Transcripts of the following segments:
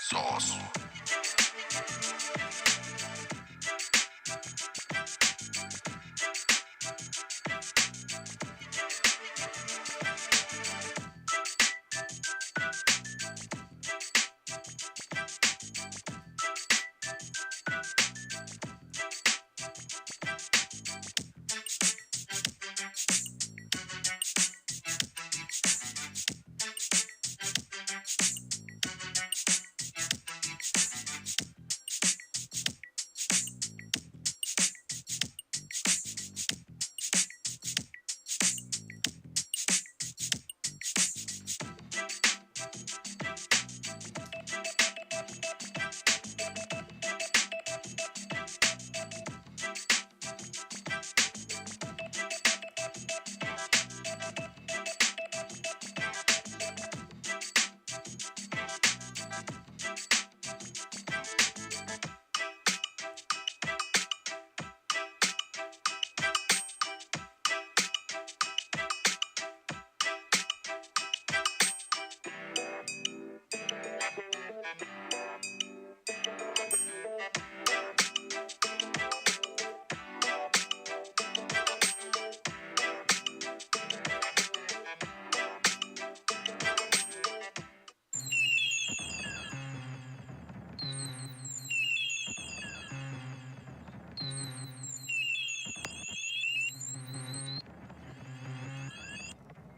Sauce.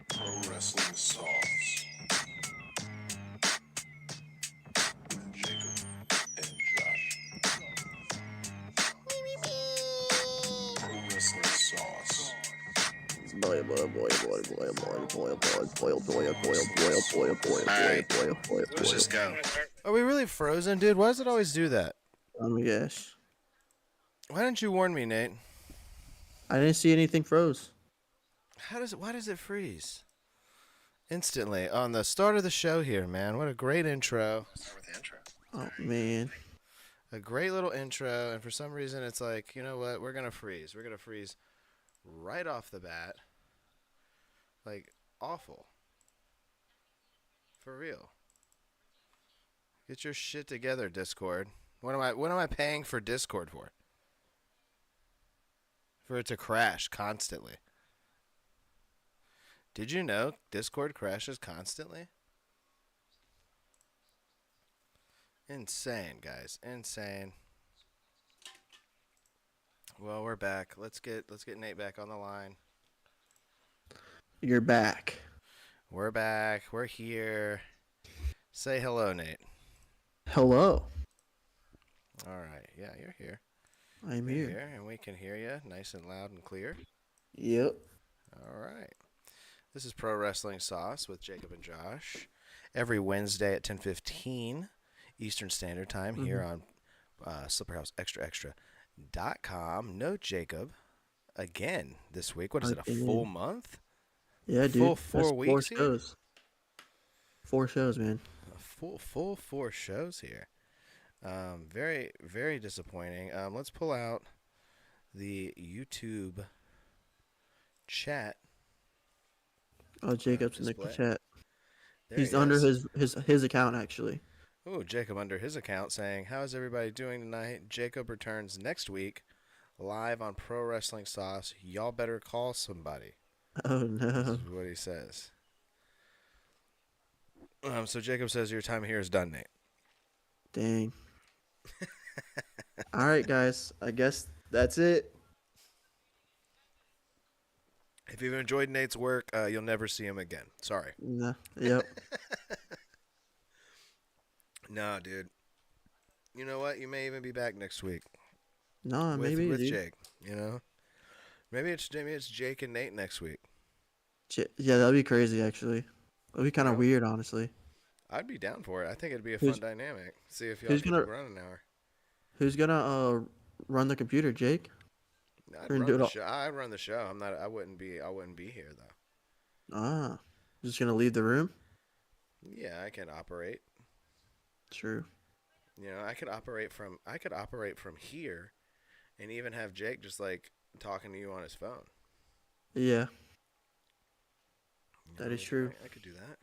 Pro Wrestling Sauce. With Jacob and Josh. Pro Wrestling Sauce. Let's just go. Are we really frozen, dude? Why does it always do that? Oh my gosh. Why didn't you warn me, Nate? I didn't see anything froze. Why does it freeze? Instantly on the start of the show here, man. What a great intro. Start with the intro. Oh man. A great little intro, and for some reason it's like, you know what? We're going to freeze. We're going to freeze right off the bat. Like, awful. For real. Get your shit together, Discord. What am I paying for Discord for? For it to crash constantly. Did you know Discord crashes constantly? Insane, guys. Insane. Well, we're back. Let's get Nate back on the line. You're back. We're back. We're here. Say hello, Nate. Hello. All right. Yeah, you're here. I'm You're here. and we can hear you nice and loud and clear. Yep. All right. This is Pro Wrestling Sauce with Jacob and Josh. Every Wednesday at 10:15 Eastern Standard Time here on slipperhouseextraextra.com. No Jacob again this week. What is it, a full month? Yeah, dude. Full 4 weeks 4 here? shows. 4 shows, man. A full 4 shows here. Very, very disappointing. Let's pull out the YouTube chat. Oh, Jacob's in the display. chat. There He's he under is. his account actually. Oh, Jacob under his account saying, "How is everybody doing tonight? Jacob returns next week, live on Pro Wrestling Sauce. Y'all better call somebody." Oh no. This is what he says. So Jacob says your time here is done, Nate. Dang. All right, guys. I guess that's it. If you've enjoyed Nate's work, you'll never see him again. Sorry. No. Yep. No, dude. You know what? You may even be back next week. No, with, maybe with dude. Jake. You know, maybe it's Jake and Nate next week. Yeah, that'd be crazy actually. That'd be kind of weird, honestly. I'd be down for it. I think it'd be a fun dynamic. See if y'all who's can gonna- run an hour. Who's gonna run the computer, Jake? I'd Or run do it the all- show. I'd run the show. I'm not. I wouldn't be here though. Ah, just gonna leave the room? Yeah, I can operate. True. You know, I could operate from here, and even have Jake just like talking to you on his phone. Yeah. You That know, is true. I could do that.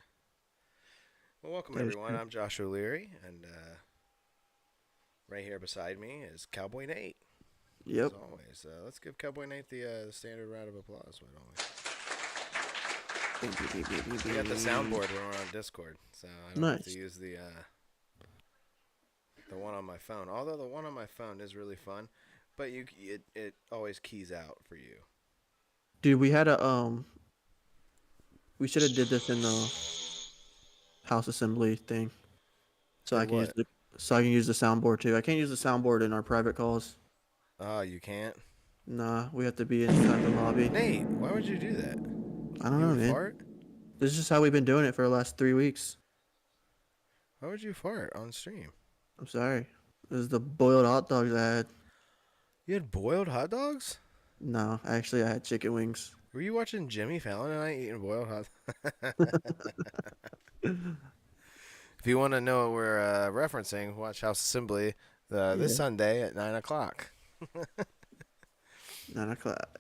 Well, welcome That is everyone. true. I'm Josh O'Leary, and right here beside me is Cowboy Nate. As Yep. always, let's give Cowboy Nate the standard round of applause. Why don't we? We got the soundboard when we're on Discord, so I don't have to Nice. use the one on my phone. Although the one on my phone is really fun, but it always keys out for you. Dude, we should have did this in the house assembly thing, so Do I can use what? the soundboard too. I can't use the soundboard in our private calls. Oh, you can't. Nah, we have to be inside the lobby. Nate, why would you do that? I don't You know, would man. fart? This is just how we've been doing it for the last 3 weeks. Why would you fart on stream? I'm sorry. This is the boiled hot dogs I had. You had boiled hot dogs? No, actually, I had chicken wings. Were you watching Jimmy Fallon tonight eating boiled hot? If you want to know what we're referencing, watch House Assembly this Yeah. Sunday at 9 o'clock. 9 o'clock.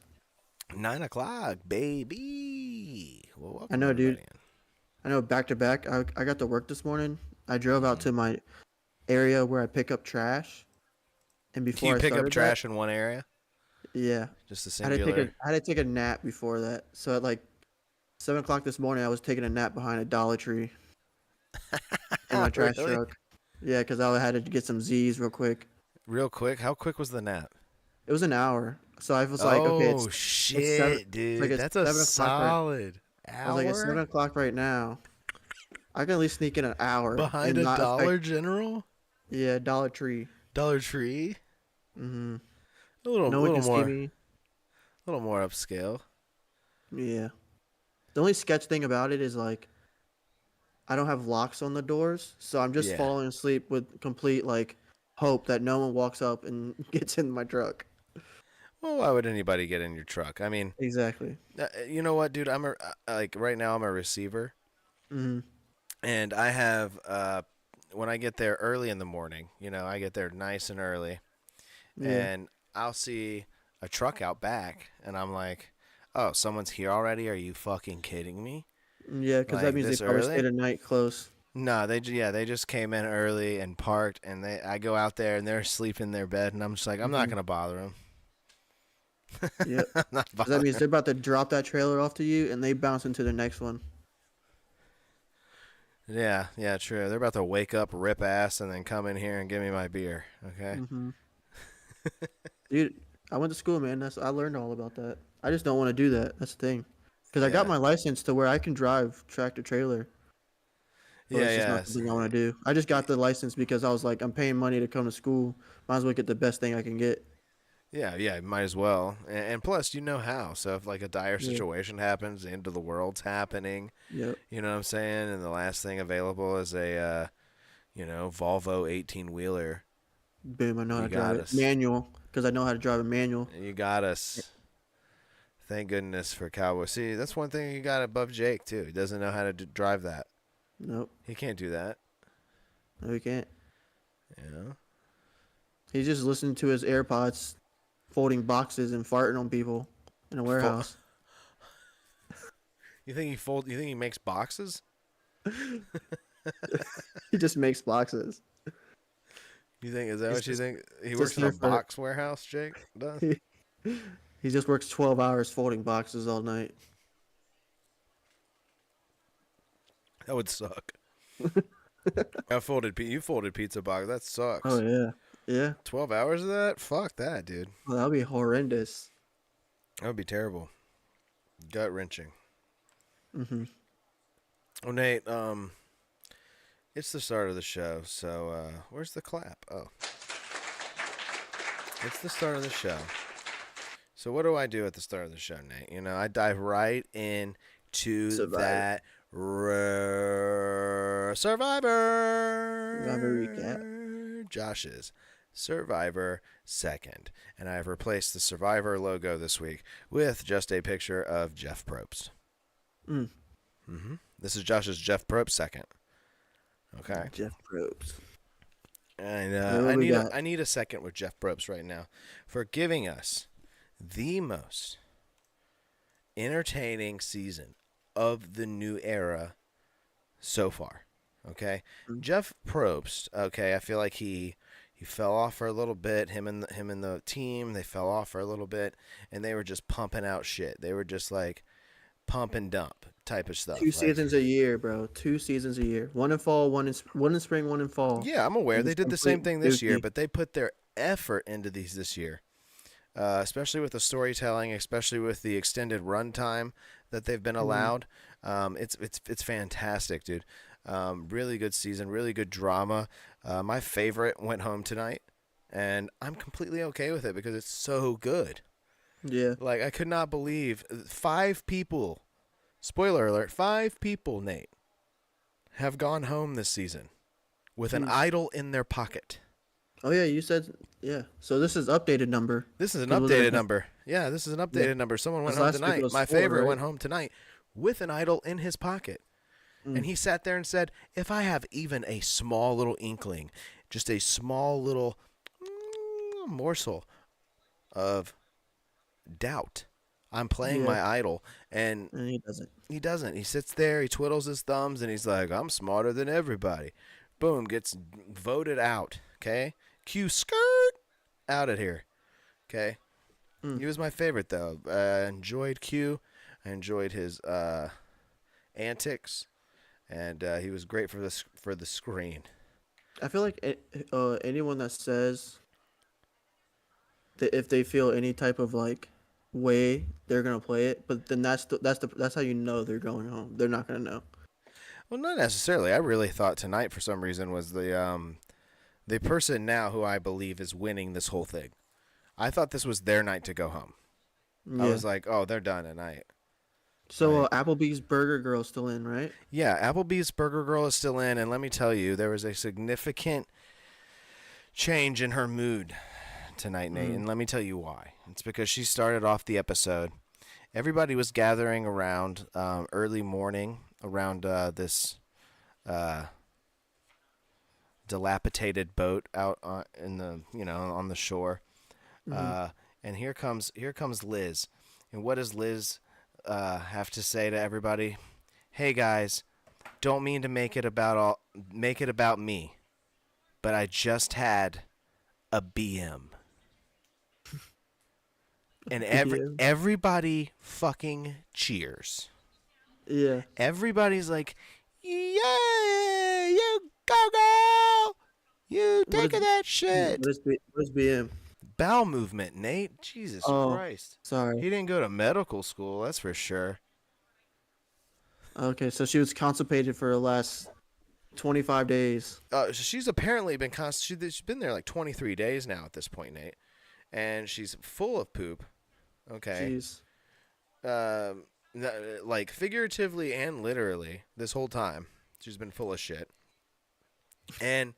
9 o'clock, baby. Well, welcome I know, dude. everybody in. I know. Back to back. I got to work this morning. I drove out to my area where I pick up trash, and Do before you I pick up started trash in one area? yeah, Just a I had to take singular? I had to take a nap before that. So at like 7 o'clock this morning, I was taking a nap behind a Dollar Tree in my trash Really? truck. Yeah, because I had to get some Z's real quick. Real quick? How quick was the nap? It was an hour, so I was like, okay, Oh, it's seven. shit, It's like dude. it's That's a 7 o'clock right. solid I was like, it's 7 o'clock right now. I can at least sneak in an hour behind and a not Dollar affect. General? Yeah, Dollar Tree. Dollar Tree? Mhm. A little, No one little can see more, me. little more upscale. Yeah. The only sketch thing about it is like I don't have locks on the doors, so I'm just Yeah. falling asleep with complete like hope that no one walks up and gets in my truck. Well, why would anybody get in your truck? I mean, Exactly. you know what, dude? Like right now I'm a receiver, Mhm. and I have when I get there early in the morning, I get there nice and early, Yeah. and I'll see a truck out back, and I'm like, oh, someone's here already? Are you fucking kidding me? Yeah, because that Like means they this probably stayed early? a night close. No, they just came in early and parked, and I go out there and they're asleep in their bed, and I'm just like, I'm not Mhm. gonna bother them. Yep. I'm not Because that means bothering. they're about to drop that trailer off to you, and they bounce into the next one. Yeah, true. They're about to wake up, rip ass, and then come in here and give me my beer. Okay. Mhm. Dude, I went to school, man. I learned all about that. I just don't want to do that. That's the thing. Because I got Yeah. my license to where I can drive tractor trailer, but Yeah, it's just not yes. something I want to do. I just got the license because I was like, I'm paying money to come to school. Might as well get the best thing I can get. Yeah, might as well. And plus, you know how. So if like a dire Yeah. situation happens, the end of the world's happening, Yep. you know what I'm saying? And the last thing available is a, Volvo 18-wheeler. Boom. I know how You to drive got it. us. Manual. Because I know how to drive a manual. You got us. Thank goodness for Cowboy. See, that's one thing you got above Jake, too. He doesn't know how to drive that. Nope. He can't do that. No, he can't. You know? He's just listening to his AirPods, folding boxes and farting on people in a warehouse. You think he makes boxes? He just makes boxes. Is that He's what you just- think? He just works in a here for- box warehouse, Jake does? He just works 12 hours folding boxes all night. That would suck. You folded pizza box. That sucks. Oh, yeah. Yeah. 12 hours of that? Fuck that, dude. Well, that would be horrendous. That would be terrible. Gut wrenching. Mm-hmm. Oh, Nate, it's the start of the show, so where's the clap? Oh. It's the start of the show. So what do I do at the start of the show, Nate? I dive right into Survivor. that Survivor recap. Josh's Survivor second. And I have replaced the Survivor logo this week with just a picture of Jeff Probst. Mm. Mm-hmm. This is Josh's Jeff Probst second. Okay. Jeff Probst. And I need a second with Jeff Probst right now for giving us the most entertaining season of the new era so far. Okay, Mm. Jeff Probst. Okay, I feel like he fell off for a little bit. Him and the team, they fell off for a little bit, and they were just pumping out shit. They were just like pump and dump type of Two stuff. Like, seasons a year, bro. 2 seasons a year. One in fall, one in spring, one in fall. yeah, I'm aware And they it's did the same complete thing this year, dookie. but they put their effort into these this year, especially with the storytelling, especially with the extended runtime that they've been allowed. It's fantastic, dude. Really good season, really good drama. My favorite went home tonight, and I'm completely okay with it because it's so good. Yeah. Like, I could not believe 5 people. Spoiler alert: 5 people, Nate, have gone home this season with an Jeez. idol in their pocket. Oh yeah, you said yeah. So this is updated number. This is an 'Cause was it updated number. Yeah, this is an Yeah. updated number. Someone went 'Cause home last week it tonight. was My 4, favorite right? went home tonight with an idol in his pocket. And he sat there and said, if I have even a small little inkling, just a small little morsel of doubt, I'm playing Yeah. my idol. And And he doesn't. he doesn't. He sits there, he twiddles his thumbs, and he's like, I'm smarter than everybody. Boom, gets voted out. Okay? Q skirt out of here. Okay? He was my favorite, though. I enjoyed Q. I enjoyed his antics. And he was great for the screen. I feel like anyone that says that if they feel any type of like way, they're gonna play it. But then that's how you know they're going home. They're not gonna know. Well, not necessarily. I really thought tonight, for some reason, was the person now who I believe is winning this whole thing. I thought this was their night to go home. I Yeah. was like, oh, they're done tonight. So Applebee's Burger Girl's still in, right? Yeah, Applebee's Burger Girl is still in, and let me tell you, there was a significant change in her mood tonight, Nate, and let me tell you why. It's because she started off the episode. Everybody was gathering around early morning around this dilapidated boat out in the on the shore, and here comes Liz, and what does Liz have to say to everybody? Hey guys, don't mean to make it about me, but I just had a BM. And BM? everybody fucking cheers. Yeah. Everybody's like, "Yeah, you go girl, you What take is that shit." what is BM? Bowel movement, Nate. Jesus Oh, Christ. sorry. He didn't go to medical school, that's for sure. Okay, so she was constipated for the last 25 days. She's apparently been she's been there like 23 days now at this point, Nate, and she's full of poop. Okay. Jeez. Like figuratively and literally this whole time she's been full of shit, and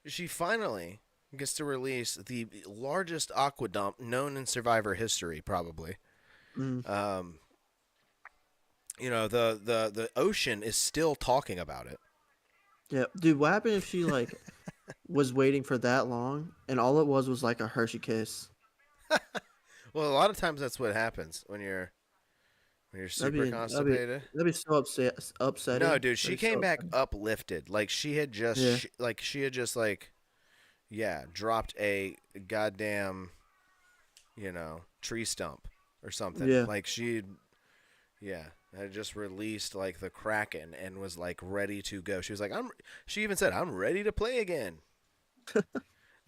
she finally gets to release the largest aqua dump known in Survivor history, probably. The ocean is still talking about it. Yeah, dude, what happened if she like was waiting for that long and all it was like a Hershey kiss? Well, a lot of times that's what happens when you're super constipated. That'd be so upsetting. No, dude, she That'd be so came back upsetting. uplifted. Like she had just dropped a goddamn, tree stump or something. Yeah. Like had just released like the Kraken and was like ready to go. She was like, she even said, I'm ready to play again.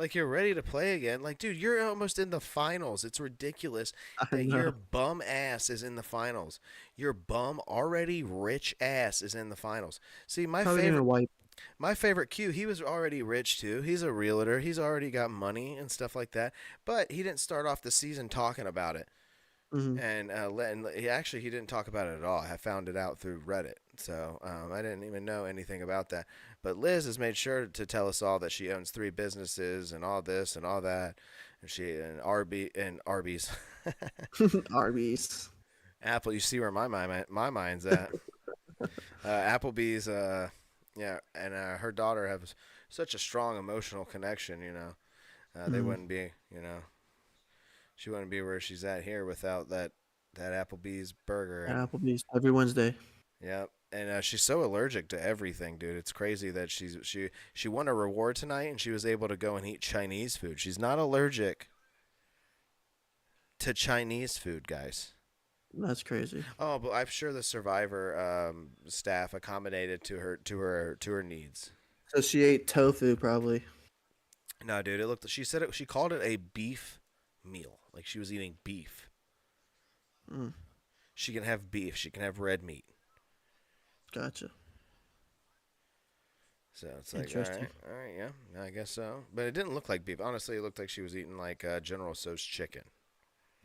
Like, you're ready to play again. Like, dude, you're almost in the finals. It's ridiculous that your bum ass is in the finals. Your bum, already rich ass is in the finals. See, my favorite Q, he was already rich, too. He's a realtor. He's already got money and stuff like that. But he didn't start off the season talking about it. And he didn't talk about it at all. I found it out through Reddit. So I didn't even know anything about that. But Liz has made sure to tell us all that she owns 3 businesses and all this and all that. And Arby's. Arby's. Apple, you see where my mind's at. Applebee's, and her daughter have such a strong emotional connection, They wouldn't be, she wouldn't be where she's at here without that Applebee's burger. Applebee's every Wednesday. Yep. and she's so allergic to everything, dude. It's crazy that she won a reward tonight and she was able to go and eat Chinese food. She's not allergic to Chinese food, guys. That's crazy. Oh, but I'm sure the Survivor staff accommodated to her needs. So she ate tofu, probably. No, dude, it looked. She said it. She called it a beef meal, like she was eating beef. Mm, She can have beef. She can have red meat. gotcha. So it's like, Interesting. all right, yeah, I guess so. But it didn't look like beef. Honestly, it looked like she was eating like General Tso's chicken.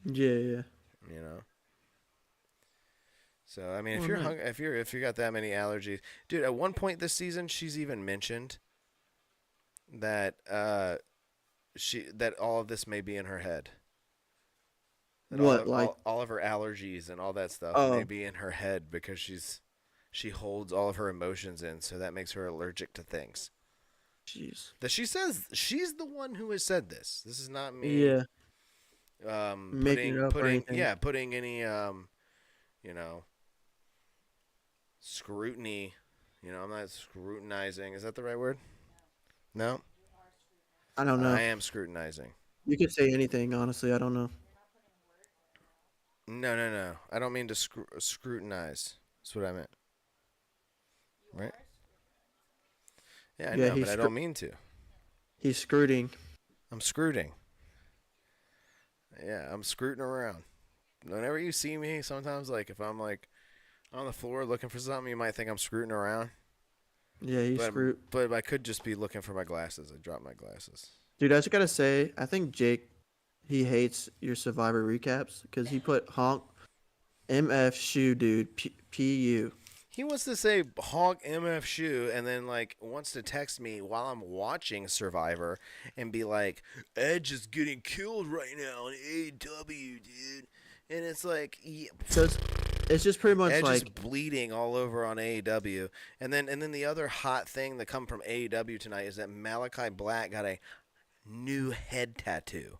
Yeah, yeah. You know. So I mean, Well, if you're nice. if you got that many allergies, dude. At one point this season, she's even mentioned that that all of this may be in her head. That What, like? all of her allergies and all that stuff may Oh, be in her head because she holds all of her emotions in, so that makes her allergic to things. jeez. That she says she's the one who has said this. This is not me. Yeah, making it up or anything. Putting any you know scrutiny. I'm not scrutinizing. Is that the right word? No, I don't know. I am scrutinizing. You could say anything, honestly. I don't know. No, no, no. I don't mean to scrutinize. That's what I meant. Right? Yeah, I Yeah, know, but I don't mean to. he's scrooting. I'm scrooting. Yeah, I'm scrooting around. Whenever you see me, sometimes, like, if I'm, like, on the floor looking for something, you might think I'm scrooting around. Yeah, he's But, screwed. but I could just be looking for my glasses. I dropped my glasses. Dude, I just gotta say, I think Jake, he hates your Survivor recaps because he put honk MF shoe, dude. PU. He wants to say honk MF shoe and then like wants to text me while I'm watching Survivor and be like, Edge is getting killed right now on AEW, dude. And it's like, yeah, So it's just pretty much Edge is like, bleeding all over on AEW. And then the other hot thing that come from AEW tonight is that Malachi Black got a new head tattoo.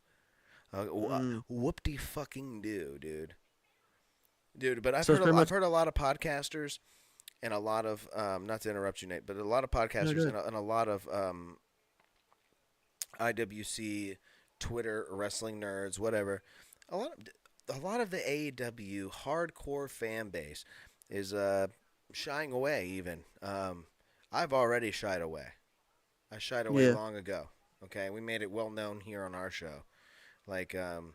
Whoop-de fucking do, dude. Dude, but so it's pretty I've much. heard a lot of podcasters and a lot of not to interrupt you, Nate, but a lot of No, podcasters good. and a lot of IWC, Twitter, wrestling nerds, whatever. A lot of the AEW hardcore fan base is shying away. Even I've already shied away. I shied away Yeah, long ago. Okay, we made it well known here on our show. Like when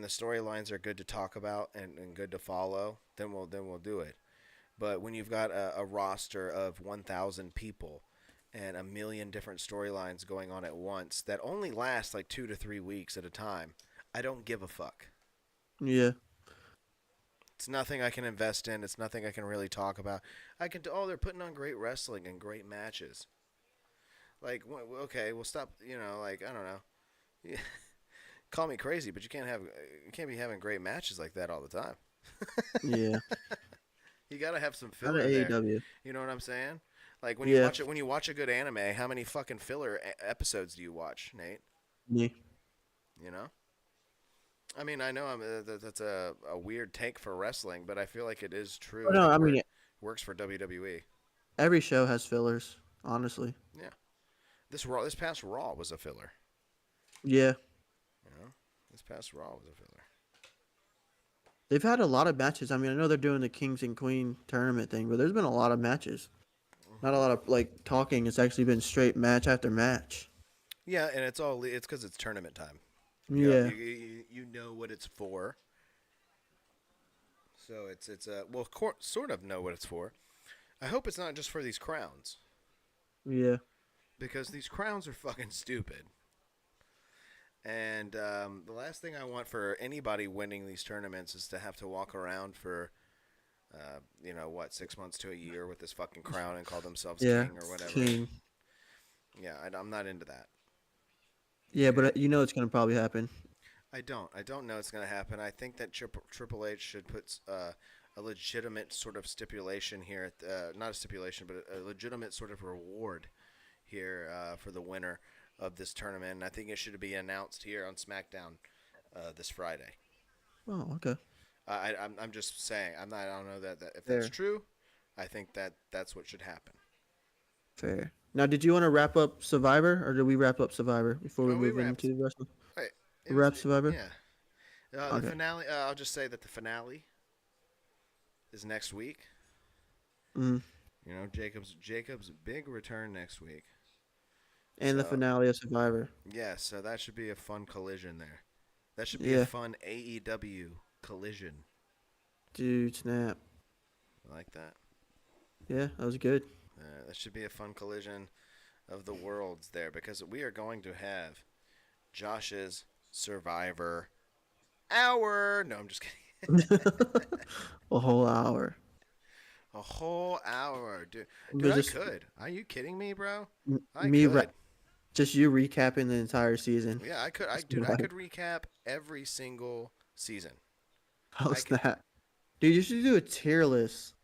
the storylines are good to talk about and good to follow, then we'll do it. But when you've got a roster of 1,000 people and a million different storylines going on at once that only last like 2 to 3 weeks at a time, I don't give a fuck. yeah. It's nothing I can invest in. It's nothing I can really talk about. They're putting on great wrestling and great matches. Like, okay, we'll stop. Like I don't know. Call me crazy, but you can't be having great matches like that all the time. Yeah. You gotta have some Not an filler there. AEW. You know what I'm saying? Like Yeah. when you watch a good anime, how many fucking filler episodes do you watch, Nate? Me. You know? I mean, I know that's a weird take for wrestling, but I feel like it is true. Oh, no, And I it mean, works for WWE. every show has fillers, honestly. Yeah. This past Raw was a filler. Yeah. You know? This past Raw was a filler. They've had a lot of matches. I mean, I know they're doing the Kings and Queen tournament thing, but there's been a lot of matches. Not a lot of like talking. It's actually been straight match after match. Yeah, and it's because it's tournament time. Yeah. You know what it's for. So it's sort of know what it's for. I hope it's not just for these crowns, Yeah. because these crowns are fucking stupid. And the last thing I want for anybody winning these tournaments is to have to walk around for, 6 months to a year with this fucking crown and call themselves Yeah. king or whatever. King. Yeah, I'm not into that. Yeah, but you know it's gonna probably happen. I don't know it's going to happen. I think that Triple H should put a legitimate sort of stipulation here. Not a stipulation, but a legitimate sort of reward here for the winner of this tournament. And I think it should be announced here on SmackDown this Friday. Oh, okay. I'm just saying. I don't know that if Fair. that's true I think that's what should happen. Fair. Now, did you want to wrap up Survivor, or did we wrap up Survivor before we Oh, we move wrapped. into wrestling? Right. Wrap Survivor. Yeah. The Okay. finale. I'll just say that the finale is next week. Mm. You know, Jacob's big return next week. And the So, finale of Survivor. yeah, so that should be a fun collision there. That should be a Yeah. fun AEW collision. Dude, snap. I like that. Yeah, that was good. That should be a fun collision of the worlds there because we are going to have Josh's Survivor Hour. No, I'm just kidding. A whole hour. A whole hour, dude. But Dude, I just could. Are you kidding me, bro? m- I me, could. just you recapping the entire season. Yeah, I could. I could recap every single season. Oh I could- snap, dude! You should do a tier list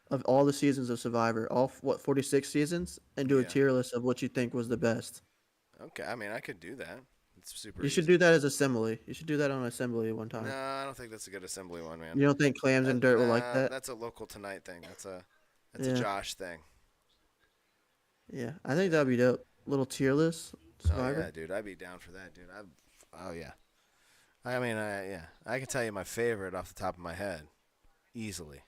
of all the seasons of Survivor, all 46 seasons, and do a Yeah. tier list of what you think was the best. Okay, I mean, I could do that. It's super You should easy. do that as assembly. You should do that on assembly one time. No, I don't think that's a good assembly one, man. You don't think Clams and Dirt will like Nah, that? That's a local tonight thing. That's a Yeah. Josh thing. Yeah, I think that'd be dope. Little tier list, Oh Survivor. yeah, dude, I'd be down for that, dude. Oh yeah. I mean, yeah, I can tell you my favorite off the top of my head, easily.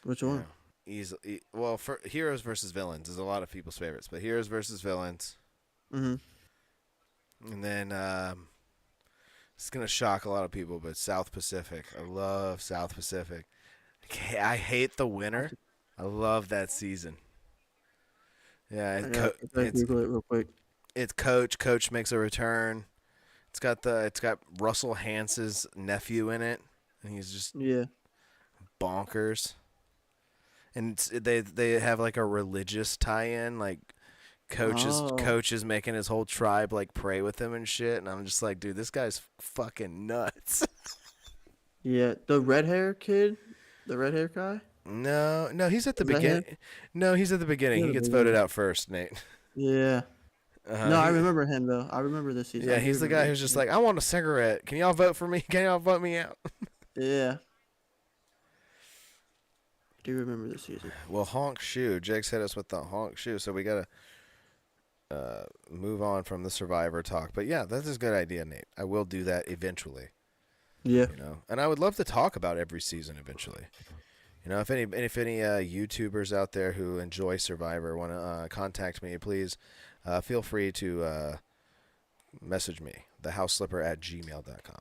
Which You one? know, easily. Well, for heroes versus villains is a lot of people's favorites, but heroes versus villains, Mm-hmm. and then it's gonna shock a lot of people, but South Pacific. I love South Pacific. I hate the winner. I love that season. Yeah, I gotta Google it real quick. it's Coach. Coach makes a return. It's got Russell Hance's nephew in it, and he's just Yeah. bonkers. And they have like a religious tie-in, like Oh. Coach is making his whole tribe like pray with him and shit, and I'm just like, dude, this guy's fucking nuts. Yeah, the red hair kid, the red hair guy. No, he's at the Is that him? beginning. No, he's at the beginning. He's He at the gets beginning. voted out first, Nate. Yeah. Uh, No, I he- remember him though. I remember this season. Yeah, I do he's the guy remember who's this just season. like, I want a cigarette. Can y'all vote for me? Can y'all vote me out? Yeah. I do remember this season. Well, honk shoe. Jake's hit us with the honk shoe, so we gotta move on from the Survivor talk. But yeah, that's a good idea, Nate. I will do that eventually. Yeah. You know, and I would love to talk about every season eventually. You know, if any YouTubers out there who enjoy Survivor want to contact me, please feel free to message me, thehouseslipper@gmail.com.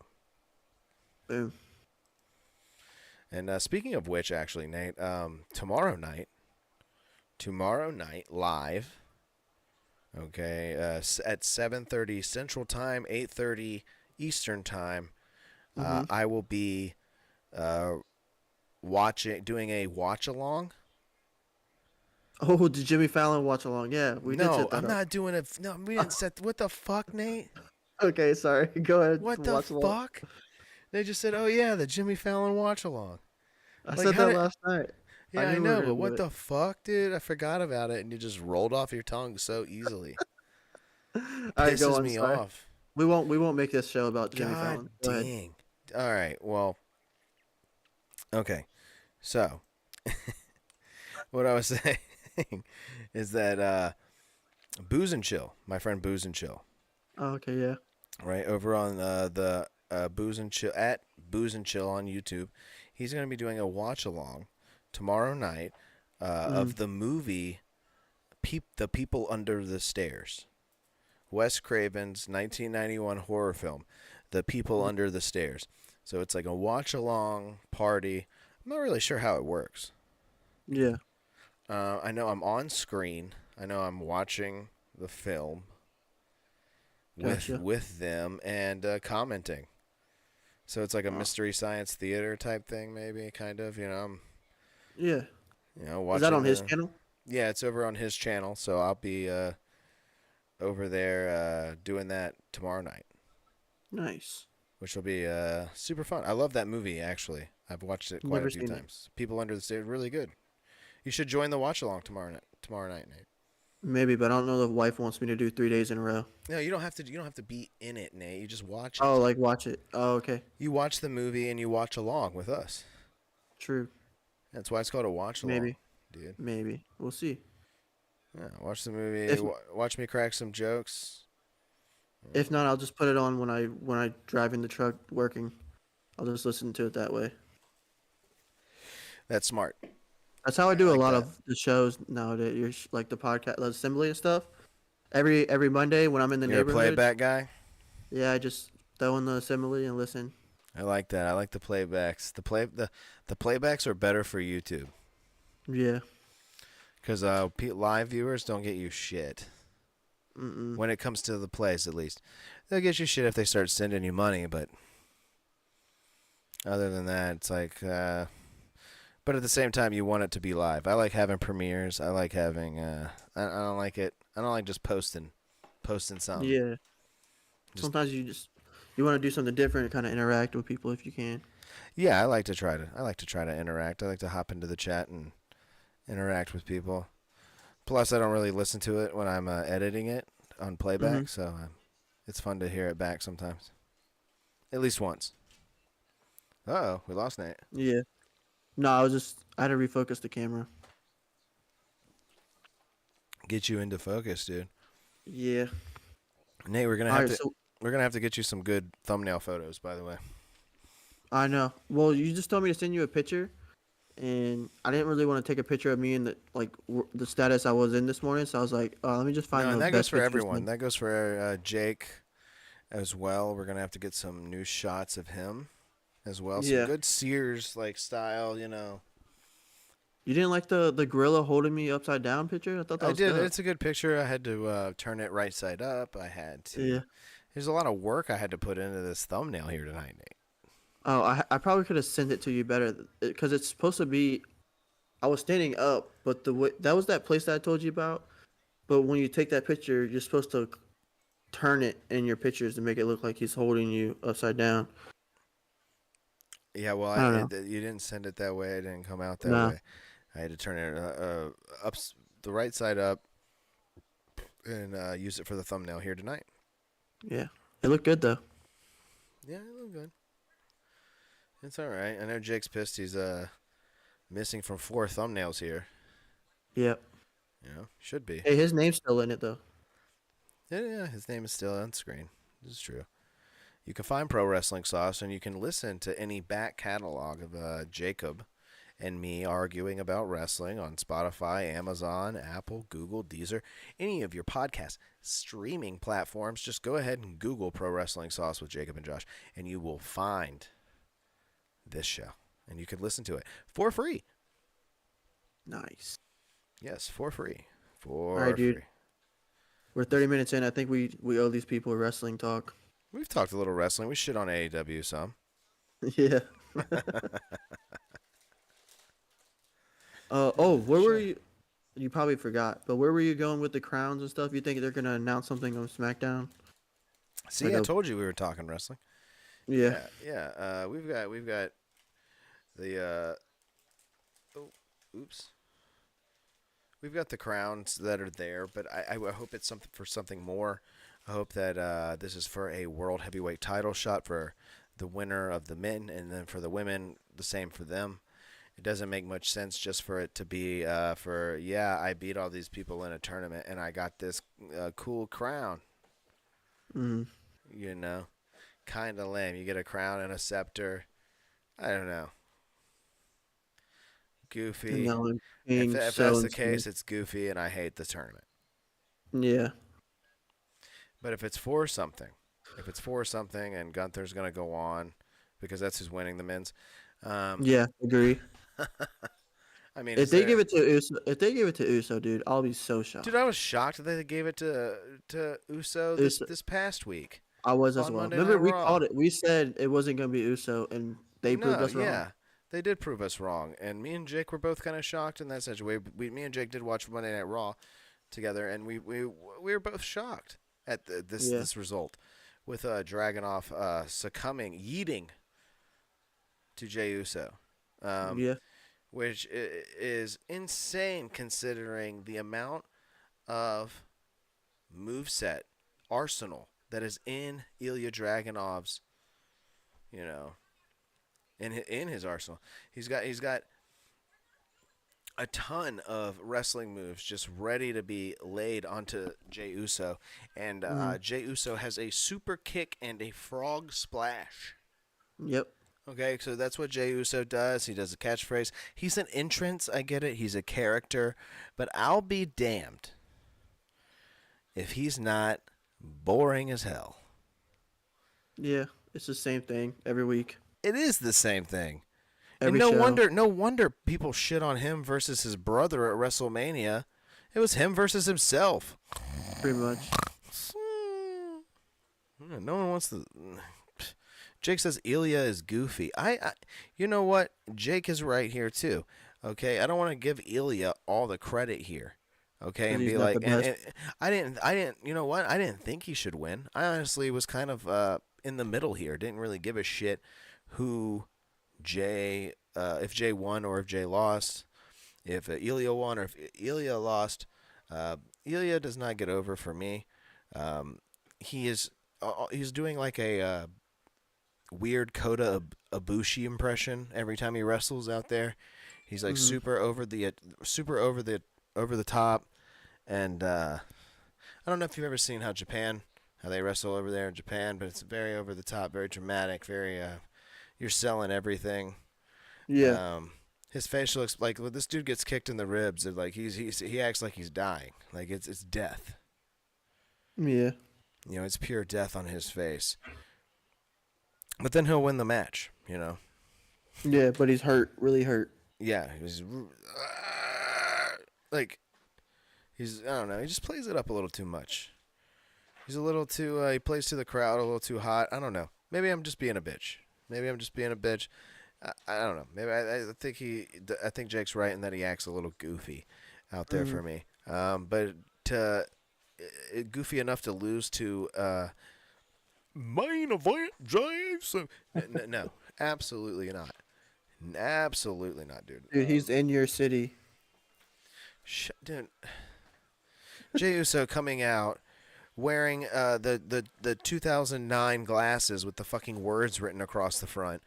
Boom. And speaking of which, actually, Nate, tomorrow night live, okay, at 7:30 Central Time, 8:30 Eastern Time, I will be doing a watch along. Oh, did Jimmy Fallon watch along? Yeah, we did No, set that I'm up. not doing it. No, we didn't set. What the fuck, Nate? Okay, sorry. Go ahead. What the watch along. fuck? They just said, "Oh yeah, the Jimmy Fallon watch along." I Like, said how that did- last night. Yeah, I knew we were know, gonna but do what it. the fuck, dude? I forgot about it, and you just rolled off your tongue so easily. All right, Pisses go on. me Sorry. off. We won't make this show about Jimmy God Fallon. Go ahead. dang. All right. Well. Okay. So, what I was saying is that Booze and Chill, my friend Booze and Chill, Oh, okay, yeah. right over on the Booze and Chill at Booze and Chill on YouTube, he's going to be doing a watch along tomorrow night of the movie The People Under the Stairs. Wes Craven's 1991 horror film, The People Under the Stairs. So it's like a watch-along party. I'm not really sure how it works. Yeah. I know I'm on screen. I know I'm watching the film Gotcha. with them and commenting. So it's like a mystery science theater type thing, maybe, kind of. You know, I'm Yeah. watching. Is that on his channel? Yeah, it's over on his channel. So I'll be over there doing that tomorrow night, Nice. which will be super fun. I love that movie, actually. I've watched it quite Never a few seen it. times. People Under the Stairs, really good. You should join the watch along tomorrow night, Nate. Maybe, but I don't know if wife wants me to do 3 days in a row. No, you don't have to. You don't have to be in it, Nate. You just watch it. Oh, like watch it. Oh, okay. You watch the movie and you watch along with us. True. That's why it's called a watch along, Maybe, dude. maybe we'll see. Yeah, watch the movie. If Watch me crack some jokes. if not, I'll just put it on when I drive in the truck working. I'll just listen to it that way. That's smart. That's how I I do a like lot that. of the shows nowadays. Like the podcast, the assembly and stuff. Every Monday when I'm in the You're a neighborhood, playback guy. yeah, I just throw in the assembly and listen. I like that. I like the playbacks. The playbacks are better for YouTube Yeah. because live viewers don't get you shit Mm-mm. when it comes to the plays. At least they'll get you shit if they start sending you money. But other than that, it's like. But at the same time, you want it to be live. I like having premieres. I like having. I don't like it. I don't like just posting something. Yeah. Just- Sometimes you want to do something different, kind of interact with people if you can. Yeah, I like to try to interact. I like to hop into the chat and interact with people. Plus, I don't really listen to it when I'm editing it on playback, so it's fun to hear it back sometimes. At least once. Uh-oh, we lost Nate. Yeah. No, I had to refocus the camera. Get you into focus, dude. Yeah. Nate, we're gonna All have right, to so we're gonna have to get you some good thumbnail photos, by the way. I know. Well, you just told me to send you a picture, and I didn't really want to take a picture of me in the status I was in this morning. So I was like, let me just find No, the and that goes best for picture to everyone. send. That goes for Jake as well. We're gonna have to get some new shots of him as well. Some Yeah. good Sears like style, you know. You didn't like the gorilla holding me upside down picture? I thought that I was did. dope. It's a good picture. I had to turn it right side up. I had to. Yeah. There's a lot of work I had to put into this thumbnail here tonight, Nate. Oh, I probably could have sent it to you better because it's supposed to be. I was standing up, but the way that was that place that I told you about. But when you take that picture, you're supposed to turn it in your pictures to make it look like he's holding you upside down. Yeah, well, I don't know. you didn't send it that way. It didn't come out that Nah. way. I had to turn it the right side up and use it for the thumbnail here tonight. Yeah, it looked good though. Yeah, it looked good. It's all right. I know Jake's pissed. He's missing from 4 thumbnails here. Yep. You know, should be. Hey, his name's still in it though. Yeah, his name is still on screen. This is true. You can find Pro Wrestling Sauce, and you can listen to any back catalog of Jacob and me arguing about wrestling on Spotify, Amazon, Apple, Google, Deezer, any of your podcast streaming platforms. Just go ahead and Google Pro Wrestling Sauce with Jacob and Josh, and you will find this show, and you can listen to it for free. Nice. Yes, for free. All right, dude. Free. We're 30 minutes in. I think we owe these people a wrestling talk. We've talked a little wrestling. We shit on AEW some. Yeah. Where were you? You probably forgot, but where were you going with the crowns and stuff? You think they're gonna announce something on SmackDown? See, I told you we were talking wrestling. Yeah. Yeah. We've got the oops. We've got the crowns that are there, but I hope it's something more. I hope that this is for a world heavyweight title shot for the winner of the men, and then for the women, the same for them. It doesn't make much sense just for it to be I beat all these people in a tournament and I got this cool crown. Mm. You know, kind of lame. You get a crown and a scepter. I don't know. Goofy. No, If that's the case, it's goofy, and I hate the tournament. Yeah. But if it's for something, and Gunther's going to go on because that's who's winning the men's. Yeah, agree. I mean, If they give it to Uso, dude, I'll be so shocked. Dude, I was shocked that they gave it to Uso this past week. I was as on well. Monday Remember, Night we Raw. called it. We said it wasn't gonna be Uso, and they proved us wrong. Yeah, they did prove us wrong, and me and Jake were both kind of shocked in that situation. Me and Jake did watch Monday Night Raw together, and we were both shocked at this result with Dragunov yeeting to Jey Uso. Which is insane considering the amount of moveset arsenal that is in Ilya Dragunov's, in his arsenal. He's got a ton of wrestling moves just ready to be laid onto Jey Uso. And Jey Uso has a super kick and a frog splash. Yep. Okay, so that's what Jey Uso does. He does a catchphrase. He's an entrance, I get it. He's a character. But I'll be damned if he's not boring as hell. Yeah, it's the same thing every week. It is the same thing. Every and show. no wonder people shit on him versus his brother at WrestleMania. It was him versus himself. Pretty much. No one wants to. Jake says Ilya is goofy. You know what? Jake is right here too. Okay, I don't want to give Ilya all the credit here. Okay, and He's be not like, the best. I didn't. You know what? I didn't think he should win. I honestly was kind of in the middle here. Didn't really give a shit who Jay, if Jay won or if Jay lost, if Ilya won or if Ilya lost. Ilya does not get over for me. He's doing like a weird Kota Ibushi impression every time he wrestles out there. He's like super over the top, and I don't know if you've ever seen how they wrestle over there in Japan, but it's very over the top, very dramatic, very you're selling everything. Yeah. His facial like when this dude gets kicked in the ribs, it, like he acts like he's dying, like it's death. Yeah. You know, it's pure death on his face. But then he'll win the match, you know. Yeah, but he's hurt, really hurt. Yeah, he's like I don't know, he just plays it up a little too much. He's a little too he plays to the crowd a little too hot. I don't know. Maybe I'm just being a bitch. I don't know. Maybe I think Jake's right in that he acts a little goofy out there for me. But goofy enough to lose to main event James. No, absolutely not. Absolutely not, dude. Dude, he's in your city. Dude. Jey Uso coming out wearing the 2009 glasses with the fucking words written across the front.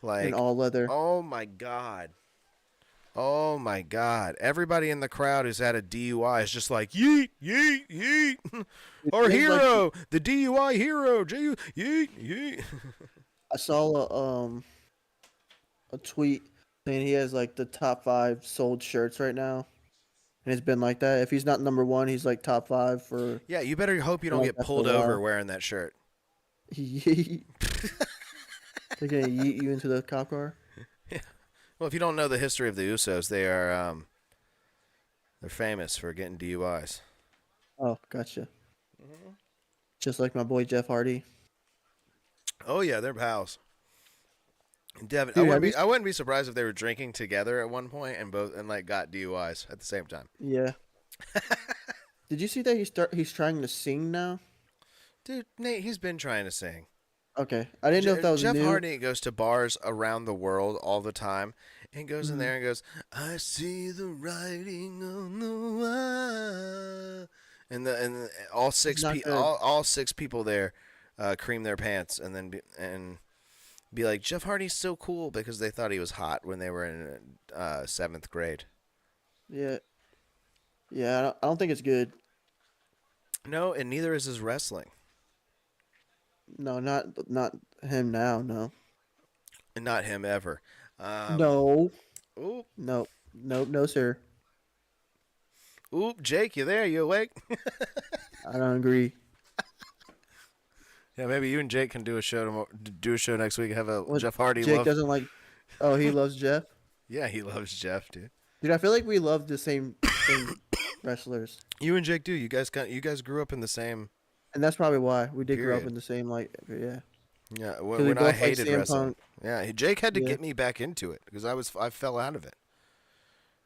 Like, In all leather. Oh my god. Oh my god. Everybody in the crowd who's had a DUI is just like, yeet, yeet, yeet. Our seems hero, the DUI hero, yeet, yeet. I saw a tweet saying he has like the top 5 sold shirts right now. And it's been like that. If he's not number 1, he's like top 5 for. Yeah, you better hope you don't get pulled over wearing that shirt. Yeet. They're gonna yeet you into the cop car. Yeah. Well, if you don't know the history of the Usos, they're famous for getting DUIs. Oh, gotcha. Just like my boy Jeff Hardy. Oh yeah, they're pals. Devin, Dude, I wouldn't be surprised if they were drinking together at one point and like got DUIs at the same time. Yeah. Did you see that he's trying to sing now? Dude, Nate, he's been trying to sing. Okay, I didn't know if that was Jeff new. Hardy goes to bars around the world all the time and goes in there and goes, "I see the writing on the wall," and all six people there cream their pants and then be like, Jeff Hardy's so cool because they thought he was hot when they were in 7th grade. Yeah. Yeah, I don't think it's good. No, and neither is his wrestling. No, not him now. No. And not him ever. No. Oop. No, sir. Oop, Jake, you there? You awake? I don't agree. Yeah, maybe you and Jake can do a show next week. Have a Jeff Hardy. Jake doesn't like. Oh, he loves Jeff. Yeah, he loves Jeff, dude. Dude, I feel like we love the same wrestlers, You and Jake do. You guys grew up in the same. and that's probably why we did grow up Period. in the same yeah. Yeah, we when both I like hated CM wrestling. Punk. Yeah, Jake had to Yeah. get me back into it because I fell out of it.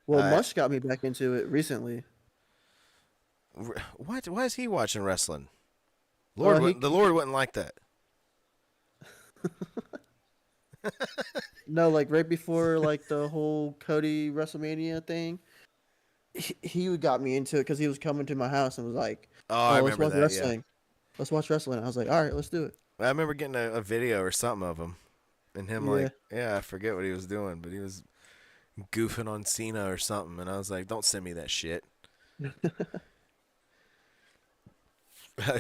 Well, Mush got me back into it recently. What? Why is he watching wrestling? Well, The Lord wouldn't like that. No, like right before like the whole Cody WrestleMania thing, he got me into it because he was coming to my house and was like, Oh, I let's remember watch that. wrestling. Let's watch wrestling." I was like, "All right, let's do it." Yeah, I remember getting a video or something of him, and him Yeah. like, I forget what he was doing, but he was goofing on Cena or something, and I was like, don't send me that shit.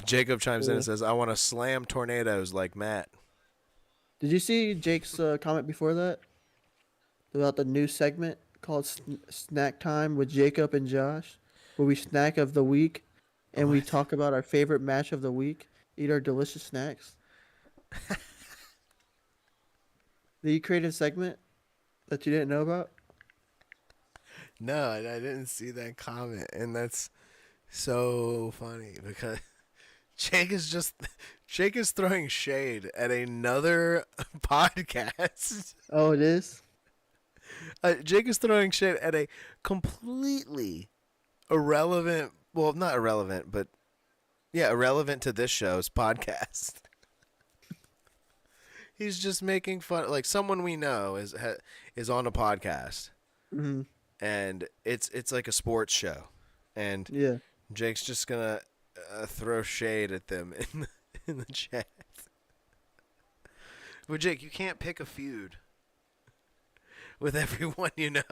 Jacob chimes in Yeah. and says, I want to slam tornadoes like Matt. Did you see Jake's comment before that about the new segment called Snack Time with Jacob and Josh, where we snack of the week and we What? talk about our favorite match of the week, eat our delicious snacks? Did you create a segment that you didn't know about? No, I didn't see that comment, and that's so funny because Jake is throwing shade at another podcast. Oh, it is? Jake is throwing shade at a completely irrelevant, well, not irrelevant, but yeah, irrelevant to this show's podcast. He's just making fun, like someone we know is on a podcast, Mm-hmm. and it's like a sports show, and Yeah. Jake's just gonna throw shade at them in the chat. But Jake, you can't pick a feud with everyone you know.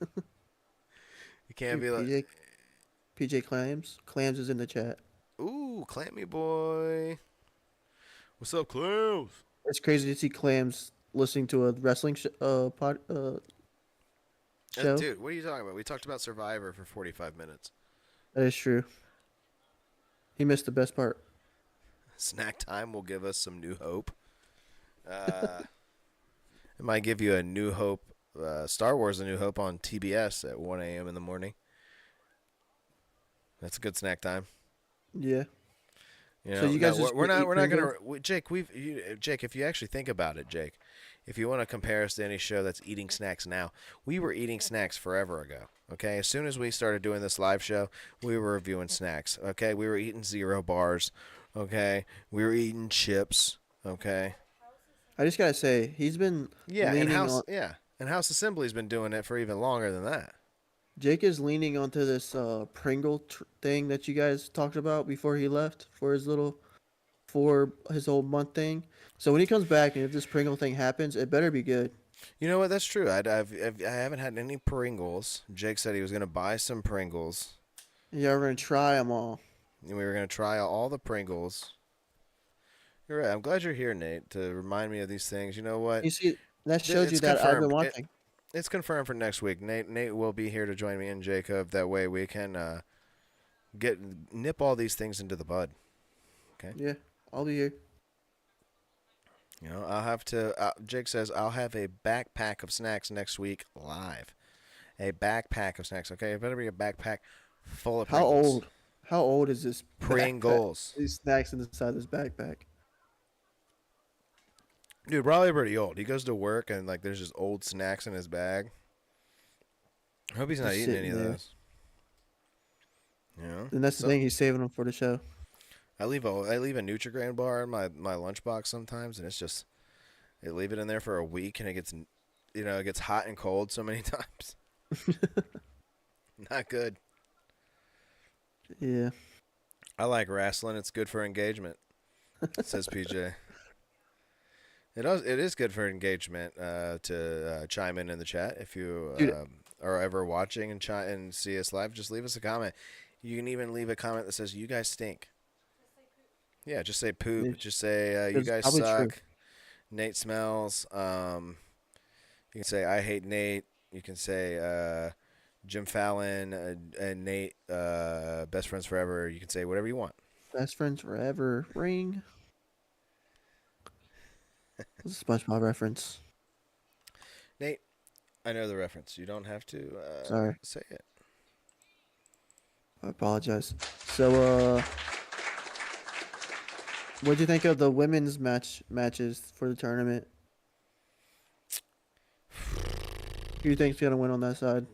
You can't be like, PJ Clams. Clams is in the chat. ooh, Clammy boy. What's up, Clams? It's crazy to see Clams listening to a wrestling show. Dude, what are you talking about? We talked about Survivor for 45 minutes. That is true. He missed the best part. Snack time will give us some new hope. It might give you a new hope. Star Wars: A New Hope on TBS at 1 a.m. in the morning. That's a good snack time. Yeah. You know, So you guys just we're not eat gonna Pringles? Jake, if you actually think about it, Jake, if you want to compare us to any show that's eating snacks now, we were eating snacks forever ago. Okay, as soon as we started doing this live show, we were reviewing snacks. Okay, we were eating Zero bars. Okay, we were eating chips. Okay, I just gotta say, he's been leaning on. and House Assembly's been doing it for even longer than that. Jake is leaning onto this Pringle thing that you guys talked about before he left for his whole month thing. So when he comes back and if this Pringle thing happens, it better be good. You know what? That's true. I haven't had any Pringles. Jake said he was gonna buy some Pringles, Yeah, we're gonna try them all. and we were gonna try all the Pringles. You're right. I'm glad you're here, Nate, to remind me of these things. You know what? You see, that shows It's you that I've been confirmed. watching. It's confirmed for next week. Nate will be here to join me and Jacob. That way we can nip all these things into the bud. Yeah, I'll be here. You know, I'll have to. Jake says I'll have a backpack of snacks next week live. A backpack of snacks. Okay, it better be a backpack full of How Pringles. old? How old is this Pringles. backpack? These snacks inside this backpack. Dude, probably pretty old. He goes to work and like there's just old snacks in his bag. I hope he's not Just eating any sitting of there. those. You know? And that's the thing, he's saving them for the show. I leave a Nutri-Grain bar in my lunchbox sometimes, and it's just I leave it in there for a week, and it gets hot and cold so many times. Not good. Yeah. I like wrestling. It's good for engagement, says PJ. It is good for engagement to chime in the chat if you Dude. are ever watching and see us live. Just leave us a comment. You can even leave a comment that says you guys stink. Yeah, just say poop. Yeah. Just say you It's guys probably suck. true. Nate smells. You can say I hate Nate. You can say Jim Fallon and Nate best friends forever. You can say whatever you want. Best friends forever. Ring. This is a SpongeBob reference. Nate, I know the reference. You don't have to Sorry. say it. I apologize. So, what'd you think of the women's matches for the tournament? Who do you think's gonna win on that side?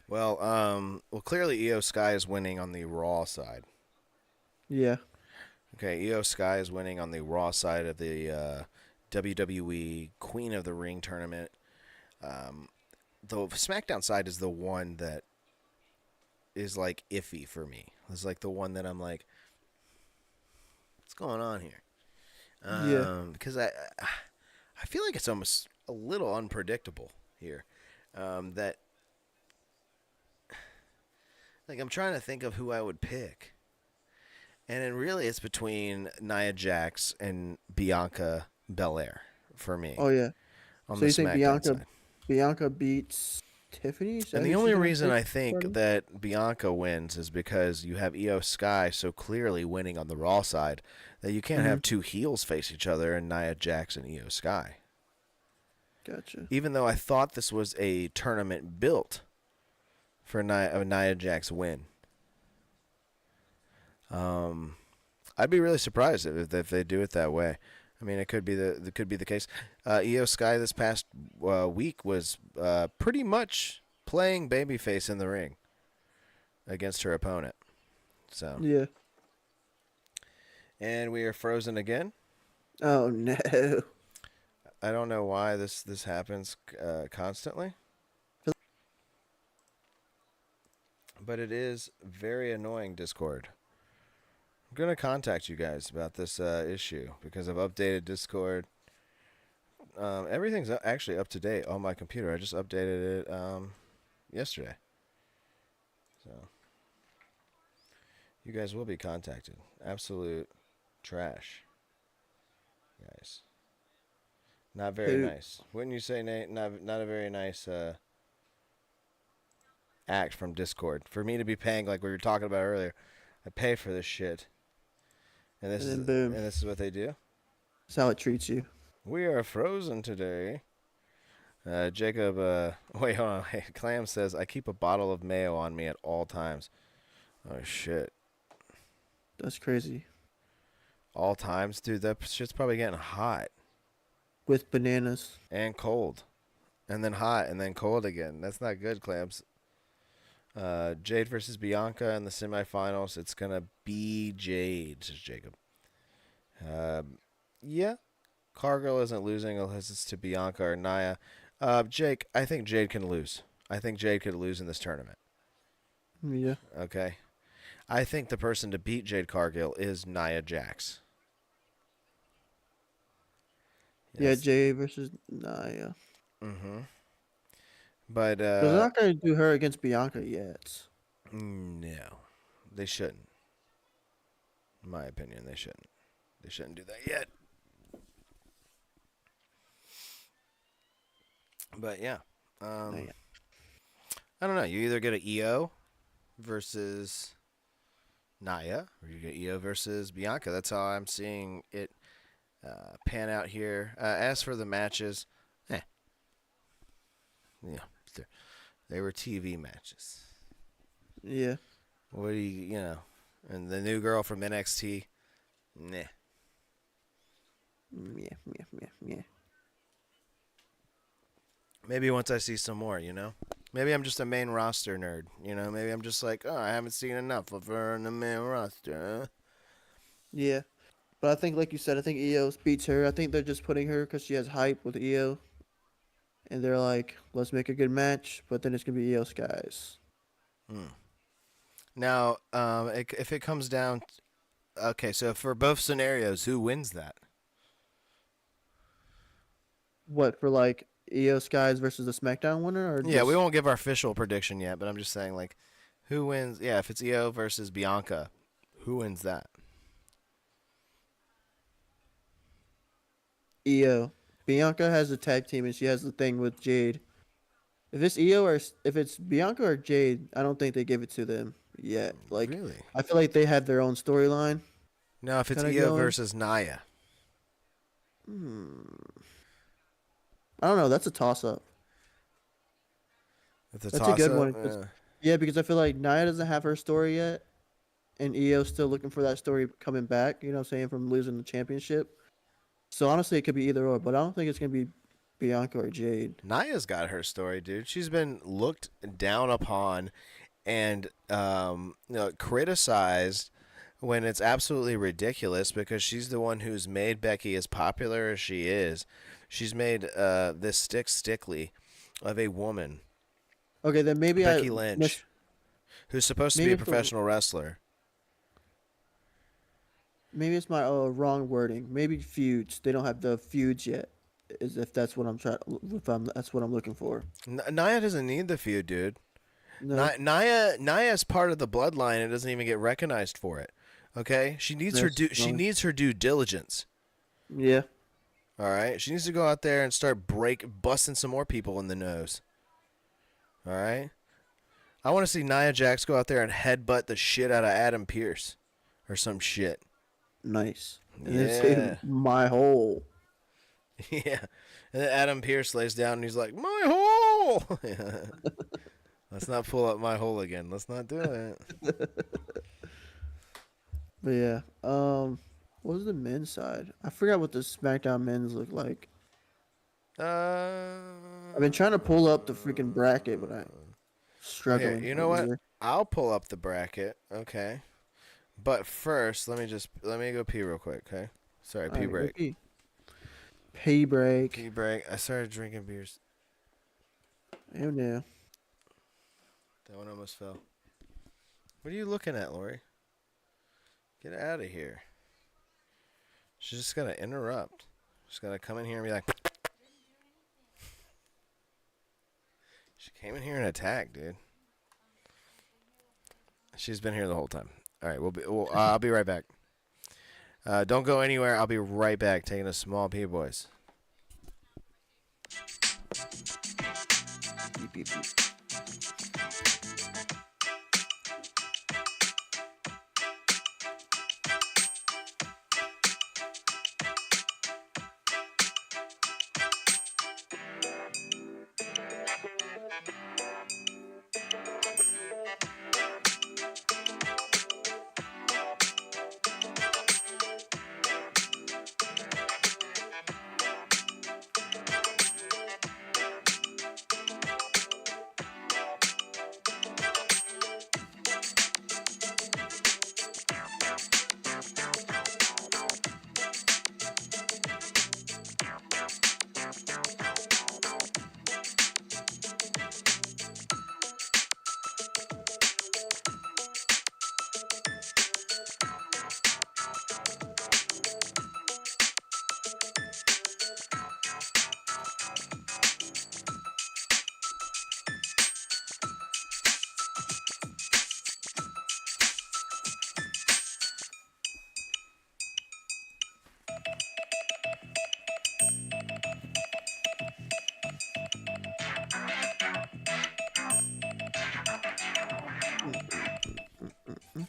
Well, clearly Io Sky is winning on the Raw side. Yeah. Okay, Io Sky is winning on the Raw side of the WWE Queen of the Ring tournament. The SmackDown side is the one that is like iffy for me. It's like the one that I'm like, what's going on here? Yeah. Because I feel like it's almost a little unpredictable here. That like I'm trying to think of who I would pick, and it really it's between Nia Jax and Bianca Belair for me Oh yeah. on So the you think SmackDown side. Bianca beats Tiffany? Is that And who the she's only gonna reason take I think from? that Bianca wins is because you have Io Sky so clearly winning on the Raw side that you can't Mm-hmm. have two heels face each other in Nia Jax and Io Sky. Gotcha. Even though I thought this was a tournament built for a Nia Jax win. I'd be really surprised if they do it that way. I mean, it could be the case. Io Sky this past week was pretty much playing babyface in the ring against her opponent. So, Yeah. and we are frozen again. Oh no. I don't know why this happens constantly, but it is very annoying. Discord. I'm gonna contact you guys about this issue because I've updated Discord. Everything's actually up to date on my computer. I just updated it yesterday. So you guys will be contacted. Absolute trash, guys. Not very Who? nice. Wouldn't you say, Nate? Not a very nice act from Discord for me to be paying like we were talking about earlier. I pay for this shit, and And then boom. this is what they do. That's how it treats you. We are frozen today. Jacob, wait, hold on. Hey, Clam says, I keep a bottle of mayo on me at all times. Oh, shit. That's crazy. All times? Dude, that shit's probably getting hot With bananas. and cold. And then hot and then cold again. That's not good, Clams. Jade versus Bianca in the semifinals. It's going to be Jade, says Jacob. Yeah. Cargill isn't losing unless it's to Bianca or Nia. Jake, I think Jade can lose. I think Jade could lose in this tournament. Yeah. Okay. I think the person to beat Jade Cargill is Nia Jax. Yeah, Jay versus Nia. Mm-hmm. But But they're not gonna do her against Bianca yet. no, they shouldn't. In my opinion, they shouldn't. They shouldn't do that yet. But yeah, I don't know. You either get an EO versus Nia, or you get EO versus Bianca. That's how I'm seeing it pan out here. As for the matches, yeah, they were TV matches. Yeah. What do you know? And the new girl from NXT, nah. Yeah. Maybe once I see some more, you know? Maybe I'm just a main roster nerd, you know? Maybe I'm just like, oh, I haven't seen enough of her in the main roster. Yeah. But I think, like you said, I think EO beats her. I think they're just putting her because she has hype with EO. And they're like, let's make a good match, but then it's going to be EO Skies. Now, if it comes down... Okay, so for both scenarios, who wins that? What, for like EO Skies versus the SmackDown winner? Or Yeah, just... we won't give our official prediction yet, but I'm just saying, like, who wins? Yeah, if it's EO versus Bianca, who wins that? EO. Bianca has a tag team and she has the thing with Jade. If it's EO or if it's Bianca or Jade, I don't think they give it to them yet. Like, Really? I feel like they have their own storyline. No, if it's Kinda EO going. versus Nia. I don't know. That's a toss up. It's a That's a good toss-up, one. 'Cause- yeah, because I feel like Nia doesn't have her story yet, and EO's still looking for that story coming back. You know what I'm saying, from losing the championship. So honestly, it could be either or, but I don't think it's gonna be Bianca or Jade. Nia's got her story, dude. She's been looked down upon and criticized when it's absolutely ridiculous because she's the one who's made Becky as popular as she is. She's made this stickly of a woman, Okay, then maybe Becky I Lynch, who's supposed to be maybe a it's the- professional wrestler. maybe it's my wrong wording. Maybe feuds. They don't have the feuds yet. is if that's what I'm trying. If I'm that's what I'm looking for. Nia doesn't need the feud, dude. No, Nia is part of the bloodline and doesn't even get recognized for it. Okay, she needs her that's she fine. needs her due diligence. Yeah, All right, she needs to go out there and start busting some more people in the nose. All right, I want to see Nia Jax go out there and headbutt the shit out of Adam Pearce, or some shit. nice. And then Yeah, say my hole. yeah. And then Adam Pearce lays down and he's like, "My hole." Yeah. Let's not pull up my hole again. Let's not do it. But yeah, what was the men's side? I forgot what the SmackDown men's look like. I've been trying to pull up the freaking bracket, but I'm Here, struggling you know over what? here. I'll pull up the bracket, okay? But first, let me go pee real quick, okay? Sorry, pee Alright, break. pee break. Pee break. I started drinking beers. Oh no. That one almost fell. What are you looking at, Lori? Get out of here. She's just gonna interrupt. She's gonna come in here and be like. She came in here and attacked, dude. She's been here the whole time. All right, I'll be right back. Don't go anywhere. I'll be right back. Taking a small pee, boys. Beep, beep, beep.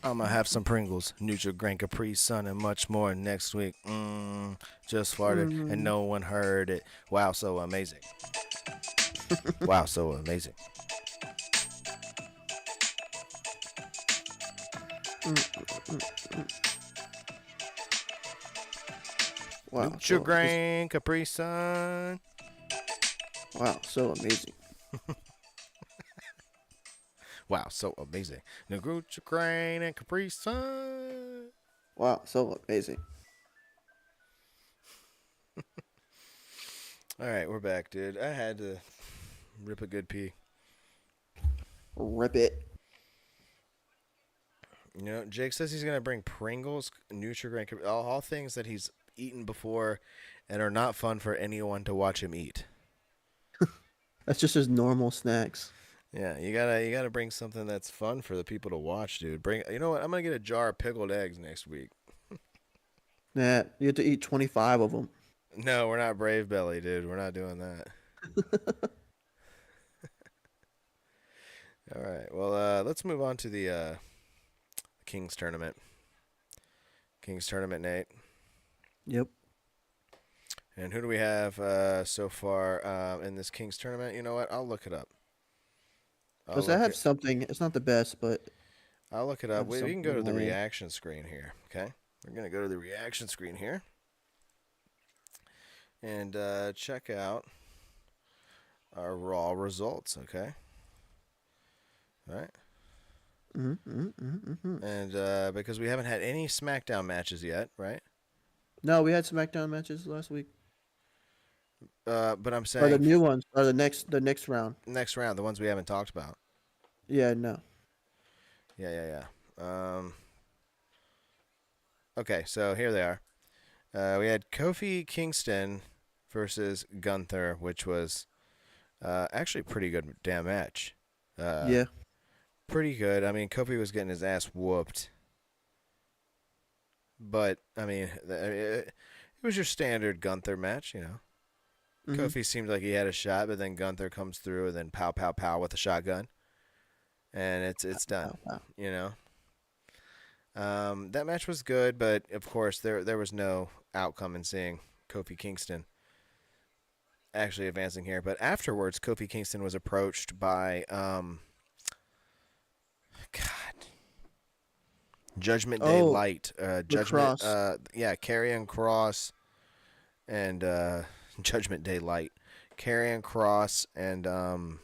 I'm gonna have some Pringles, Nutri-Grain, Capri Sun, and much more next week. Just farted and no one heard it. Wow, so amazing. Wow, so amazing. Wow. Nutri-Grain, Capri Sun. Wow, so amazing. Wow, so amazing. Nutri-Grain and Capri Sun. Wow, so amazing. All right, we're back, dude. I had to rip a good pee. Rip it. You know, Jake says he's gonna bring Pringles, Nutri-Grain, all things that he's eaten before, and are not fun for anyone to watch him eat. That's just his normal snacks. Yeah, you gotta bring something that's fun for the people to watch, dude. You know what? I'm gonna get a jar of pickled eggs next week. Nah, you have to eat 25 of them. No, we're not Brave Belly, dude. We're not doing that. All right. Well, let's move on to the Kings tournament. Kings tournament, Nate. Yep. And who do we have so far in this Kings tournament? You know what? I'll look it up. Because I have something. It's not the best, but I'll look it I up. have We can go to something the in my head. reaction screen here. Okay, we're gonna go to the reaction screen here and check out our Raw results. Okay. All right. And because we haven't had any SmackDown matches yet, right? No, we had SmackDown matches last week. But I'm Or the saying new ones, or the next round. next round, the ones we haven't talked about. Yeah, no. Yeah. Okay, so here they are. We had Kofi Kingston versus Gunther, which was actually a pretty good damn match. Yeah. Pretty good. I mean, Kofi was getting his ass whooped. But, I mean, it was your standard Gunther match, you know. Mhm. Kofi seemed like he had a shot, but then Gunther comes through and then pow, pow, pow with a shotgun. And it's done, Wow. you know. That match was good, but, of course, there was no outcome in seeing Kofi Kingston actually advancing here. But afterwards, Kofi Kingston was approached by, Judgment Day Oh, Light, the Judgment, Cross. Karrion Cross, and Judgment Day Light, Karrion Cross, and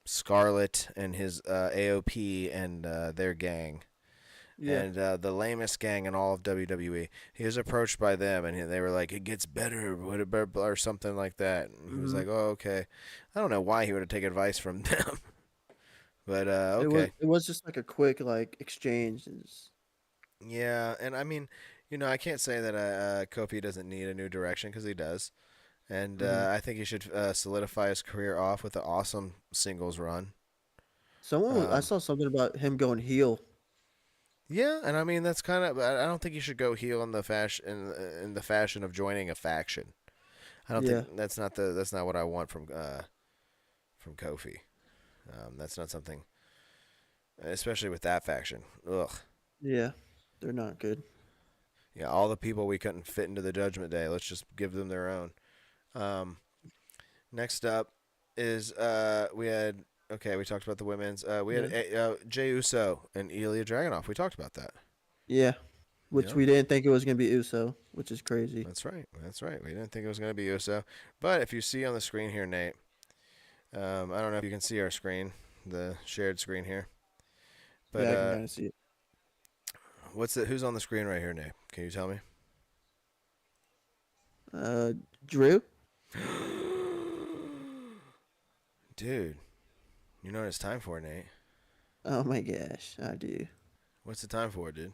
Scarlet and his AOP and their gang, Yeah. and the lamest gang in all of WWE. He was approached by them, and they were like, "It gets better," or something like that. And he was like, "Oh, okay." I don't know why he would have taken advice from them, but okay. It was just like a quick like exchange. Yeah, and I mean, I can't say that Kofi doesn't need a new direction because he does, and Mhm. I think he should solidify his career off with an awesome singles run. I Um, saw something about him going heel. yeah, and I mean that's kind of. I don't think he should go heel in the fashion in the fashion of joining a faction. I don't Yeah. think that's not what I want from Kofi. That's not something, especially with that faction. Ugh. Yeah. They're not good. Yeah, all the people we couldn't fit into the Judgment Day. Let's just give them their own. Next up is we talked about the women's. We had Jey Uso and Ilya Dragunov. We talked about that. Yeah. Which Yep. we didn't think it was gonna be Uso, which is crazy. That's right. That's right. We didn't think it was going to be Uso, but if you see on the screen here, Nate, I don't know if you can see our screen, the shared screen here, but Yeah, I can kind of see it. who's on the screen right here, Nate? Can you tell me? Drew. Dude, you know what it's time for, Nate. Oh my gosh, I do. What's the time for, dude?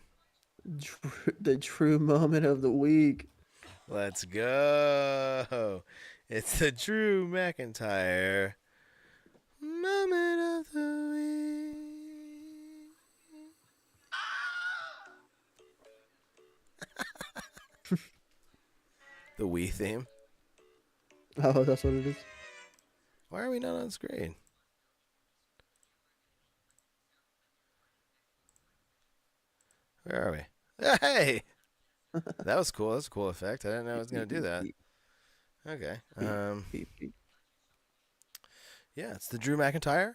The true moment of the week. Let's go. It's the Drew McIntyre moment of the week. The Wii theme. Oh, that's what it is. Why are we not on screen? Where are we? Hey! That was cool. That's a cool effect. I didn't know I was going to do that. Okay. Beep, beep. Yeah, it's the Drew McIntyre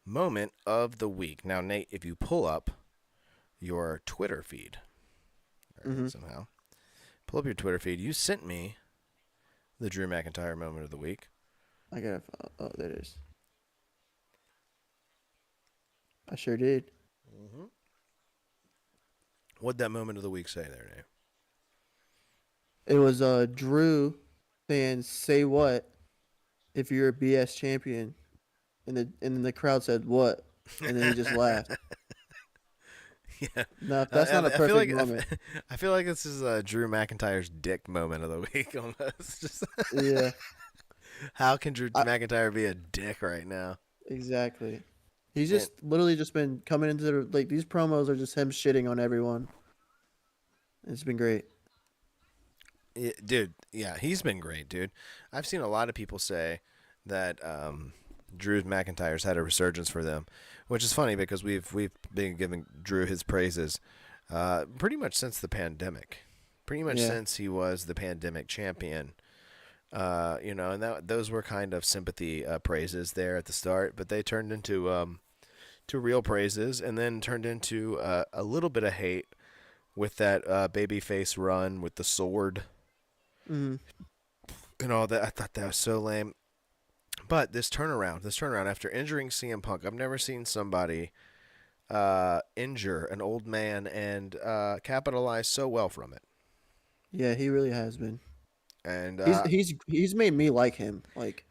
moment of the week. Now, Nate, if you pull up your Twitter feed somehow, pull up your Twitter feed. You sent me the Drew McIntyre moment of the week. I gotta. Oh, there it is. I sure did. What'd that moment of the week say there, Nate? It was Drew saying, "Say what if you're a BS champion?" And then the crowd said, "What?" And then he just laughed. Yeah. No, that's not a I feel like perfect moment. I feel like this is Drew McIntyre's dick moment of the week almost. Just Yeah, how can Drew McIntyre be a dick right now? exactly. He's just literally just been coming into these promos are just him shitting on everyone. It's been great. Yeah, dude, yeah, he's been great, dude. I've seen a lot of people say that Drew McIntyre's had a resurgence for them, which is funny because we've been giving Drew his praises pretty much since the pandemic, pretty much Yeah. since he was the pandemic champion. And those were kind of sympathy praises there at the start, but they turned into to real praises, and then turned into a little bit of hate with that babyface run with the sword Mm. and all that. I thought that was so lame. But this turnaround after injuring CM Punk, I've never seen somebody injure an old man and capitalize so well from it. Yeah, he really has been. And He's made me like him. Like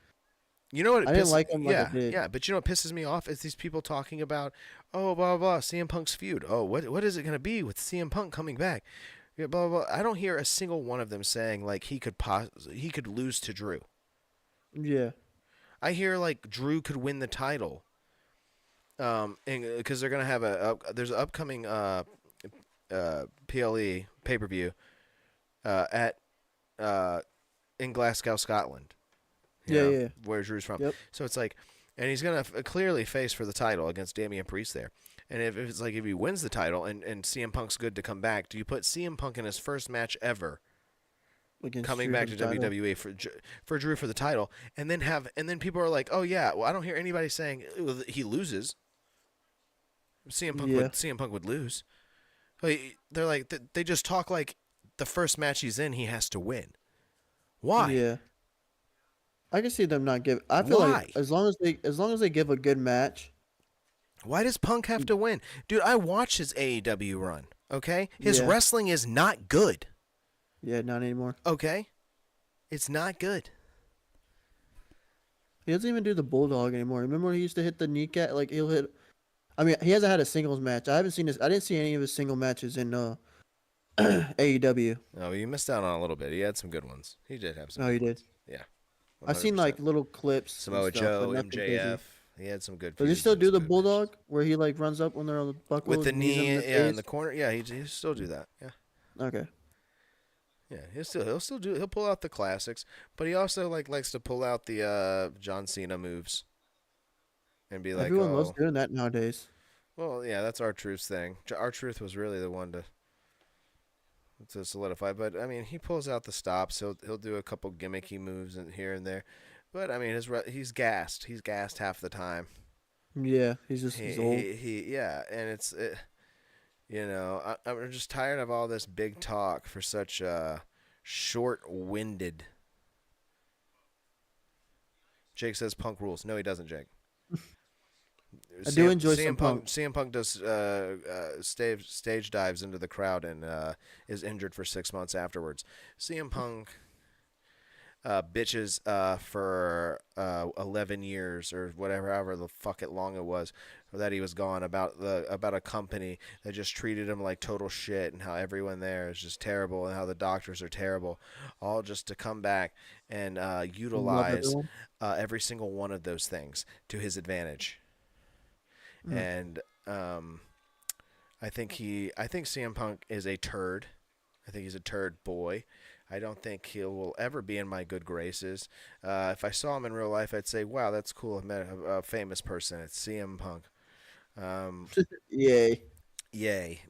you know what? It I didn't pisses, like him like I yeah, did. yeah. But you know what pisses me off is these people talking about, oh, blah blah blah, CM Punk's feud. Oh, what is it gonna be with CM Punk coming back? Yeah, blah, blah, blah. I don't hear a single one of them saying like he could lose to Drew. Yeah. I hear like Drew could win the title. Because they're gonna have there's an upcoming PLE pay-per-view at in Glasgow, Scotland. Yeah, yeah. Where Drew's from. Yep. So it's like, and he's gonna clearly face for the title against Damian Priest there. And if it's like if he wins the title and CM Punk's good to come back, do you put CM Punk in his first match ever Against coming Drew back for to the title. WWE for Drew for the title, and then people are like, oh yeah, well I don't hear anybody saying he loses. CM Punk would lose. They're like they just talk like the first match he's in he has to win. Why? Yeah. I can see them not give. I feel Why? like as long as they give a good match. Why does Punk have to win? Dude, I watch his AEW run, okay? His Yeah. wrestling is not good, Yeah, not anymore. okay? It's not good. He doesn't even do the bulldog anymore. Remember when he used to hit the kneecap? Like he'll hit. I mean, he hasn't had a singles match. I haven't seen this. I didn't see any of his single matches in AEW. Oh, you missed out on a little bit. He had some good ones. He did have some Oh, good he did. ones. Yeah. I've seen 100%. like little clips. Samoa and stuff, Joe, but nothing crazy. MJF. He had some good Does he feuds still and do some the good bulldog matches. where he like runs up when they're on the buckle With the knees knee, in the yeah, in face? the corner? Yeah, he still do that. Yeah. Okay. Yeah, he'll pull out the classics, but he also likes to pull out the John Cena moves and be like, Everyone loves oh, doing that nowadays. well, yeah, that's R-Truth's thing. R-Truth was really the one to solidify, but I mean, he pulls out the stops. He'll do a couple gimmicky moves here and there, but I mean, he's gassed. He's gassed half the time. Yeah, he's old. Yeah, and I'm just tired of all this big talk for such short-winded. Jake says Punk rules. No, he doesn't, Jake. I do enjoy some Punk. CM Punk does stage dives into the crowd and is injured for 6 months afterwards. CM Punk bitches for 11 years or whatever, however the fuck it long it was that he was gone about a company that just treated him like total shit and how everyone there is just terrible and how the doctors are terrible, all just to come back and utilize every single one of those things to his advantage. And I think CM Punk is a turd. I think he's a turd boy. I don't think he will ever be in my good graces. If I saw him in real life, I'd say, wow, that's cool. I met a famous person. It's CM Punk. Yay. Yay.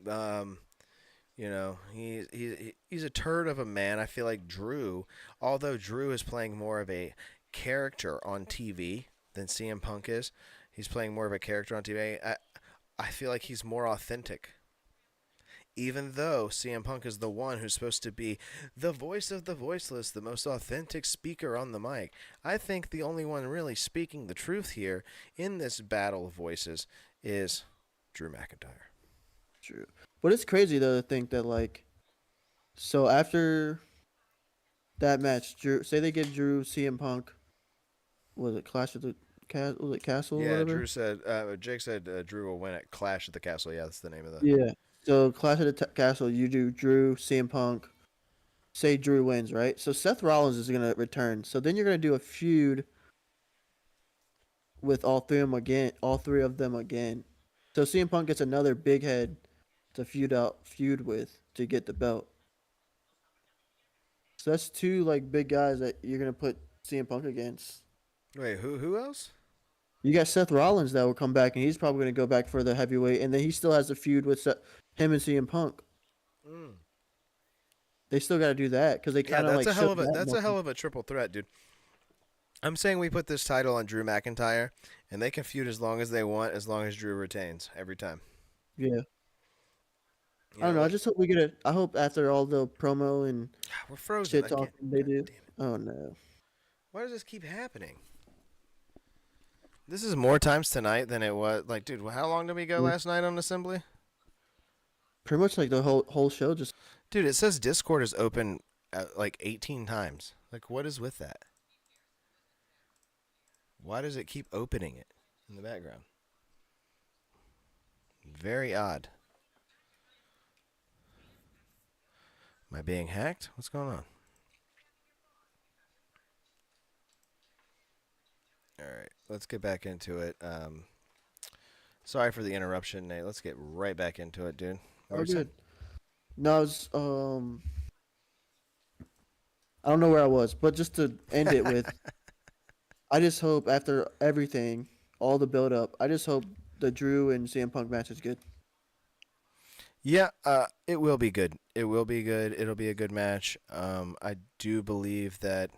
He's a turd of a man. I feel like Drew, although Drew is playing more of a character on TV than CM Punk is, he's playing more of a character on TV. I feel like he's more authentic. Even though CM Punk is the one who's supposed to be the voice of the voiceless, the most authentic speaker on the mic, I think the only one really speaking the truth here in this battle of voices is Drew McIntyre. True. But it's crazy though to think that like, so after that match, Drew, say they give Drew CM Punk, was it Clash of the was it Castle? Yeah, or whatever? Drew said. Jake said Drew will win at Clash at the Castle. Yeah, that's the name of the. Yeah. So Clash of the Castle, you do Drew, CM Punk. Say Drew wins, right? So Seth Rollins is gonna return. So then you're gonna do a feud with all three of them again. So CM Punk gets another big head to feud with to get the belt. So that's two like big guys that you're gonna put CM Punk against. Wait, who else? You got Seth Rollins that will come back, and he's probably gonna go back for the heavyweight, and then he still has a feud with him and CM Punk. They still got to do that because they kind of that's like. a hell of a triple threat, dude. I'm saying we put this title on Drew McIntyre, and they can feud as long as they want, as long as Drew retains every time. Yeah. I don't know. I just hope we get it. I hope after all the promo and we're frozen. shit talking they do. Oh no. Why does this keep happening? This is more times tonight than it was. Like, dude, how long did we go last night on Assembly? Pretty much like the whole show just. Dude, it says Discord is open like 18 times. Like, what is with that? Why does it keep opening it in the background? Very odd. Am I being hacked? What's going on? All right, let's get back into it. Sorry for the interruption, Nate. Let's get right back into it, dude. What were Oh, you saying? good. No, I don't know where I was, but just to end it with, I just hope after everything, all the build up, I just hope the Drew and CM Punk match is good. Yeah, it will be good. It will be good. It'll be a good match. I do believe that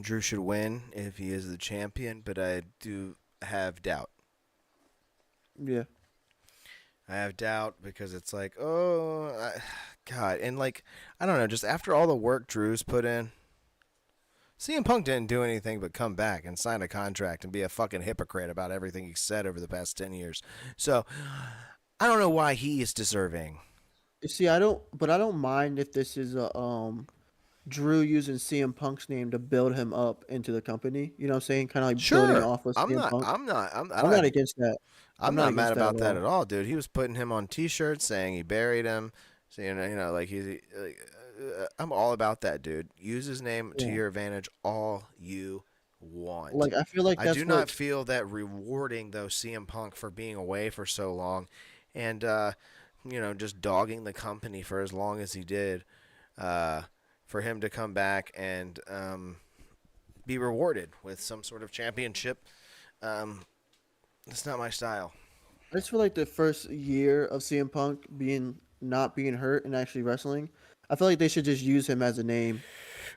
Drew should win if he is the champion, but I do have doubt. Yeah. I have doubt because it's like, God, and like, I don't know, just after all the work Drew's put in, CM Punk didn't do anything but come back and sign a contract and be a fucking hypocrite about everything he said over the past 10 years. So, I don't know why he is deserving. You see, I don't mind if this is a Drew using CM Punk's name to build him up into the company. You know what I'm saying? Kind of like building Sure, off of CM Punk. I'm I'm not not, against that. I'm not mad against that about at that all. at all, dude. He was putting him on T-shirts saying he buried him. So, like he's, I'm all about that, dude. Use his name to Yeah. your advantage all you want. Like I feel like I do that's not what. feel that rewarding though CM Punk for being away for so long, and just dogging the company for as long as he did, for him to come back and be rewarded with some sort of championship. That's not my style. I just feel like the first year of CM Punk being not being hurt and actually wrestling, I feel like they should just use him as a name,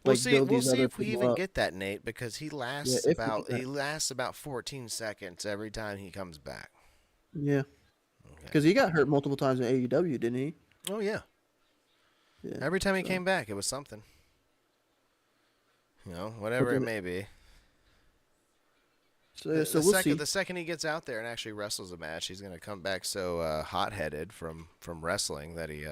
We'll like see. build We'll these see other if we people even up. get that, Nate, because Yeah, if we get he that. lasts about 14 seconds every time he comes back. Yeah, Okay. because he got hurt multiple times in AEW, didn't he? Oh yeah. Yeah. Every time he So, came back, it was something. but Whatever it then, may be. so yeah, so we'll see. The second he gets out there and actually wrestles a match, he's gonna come back so hot-headed from wrestling that he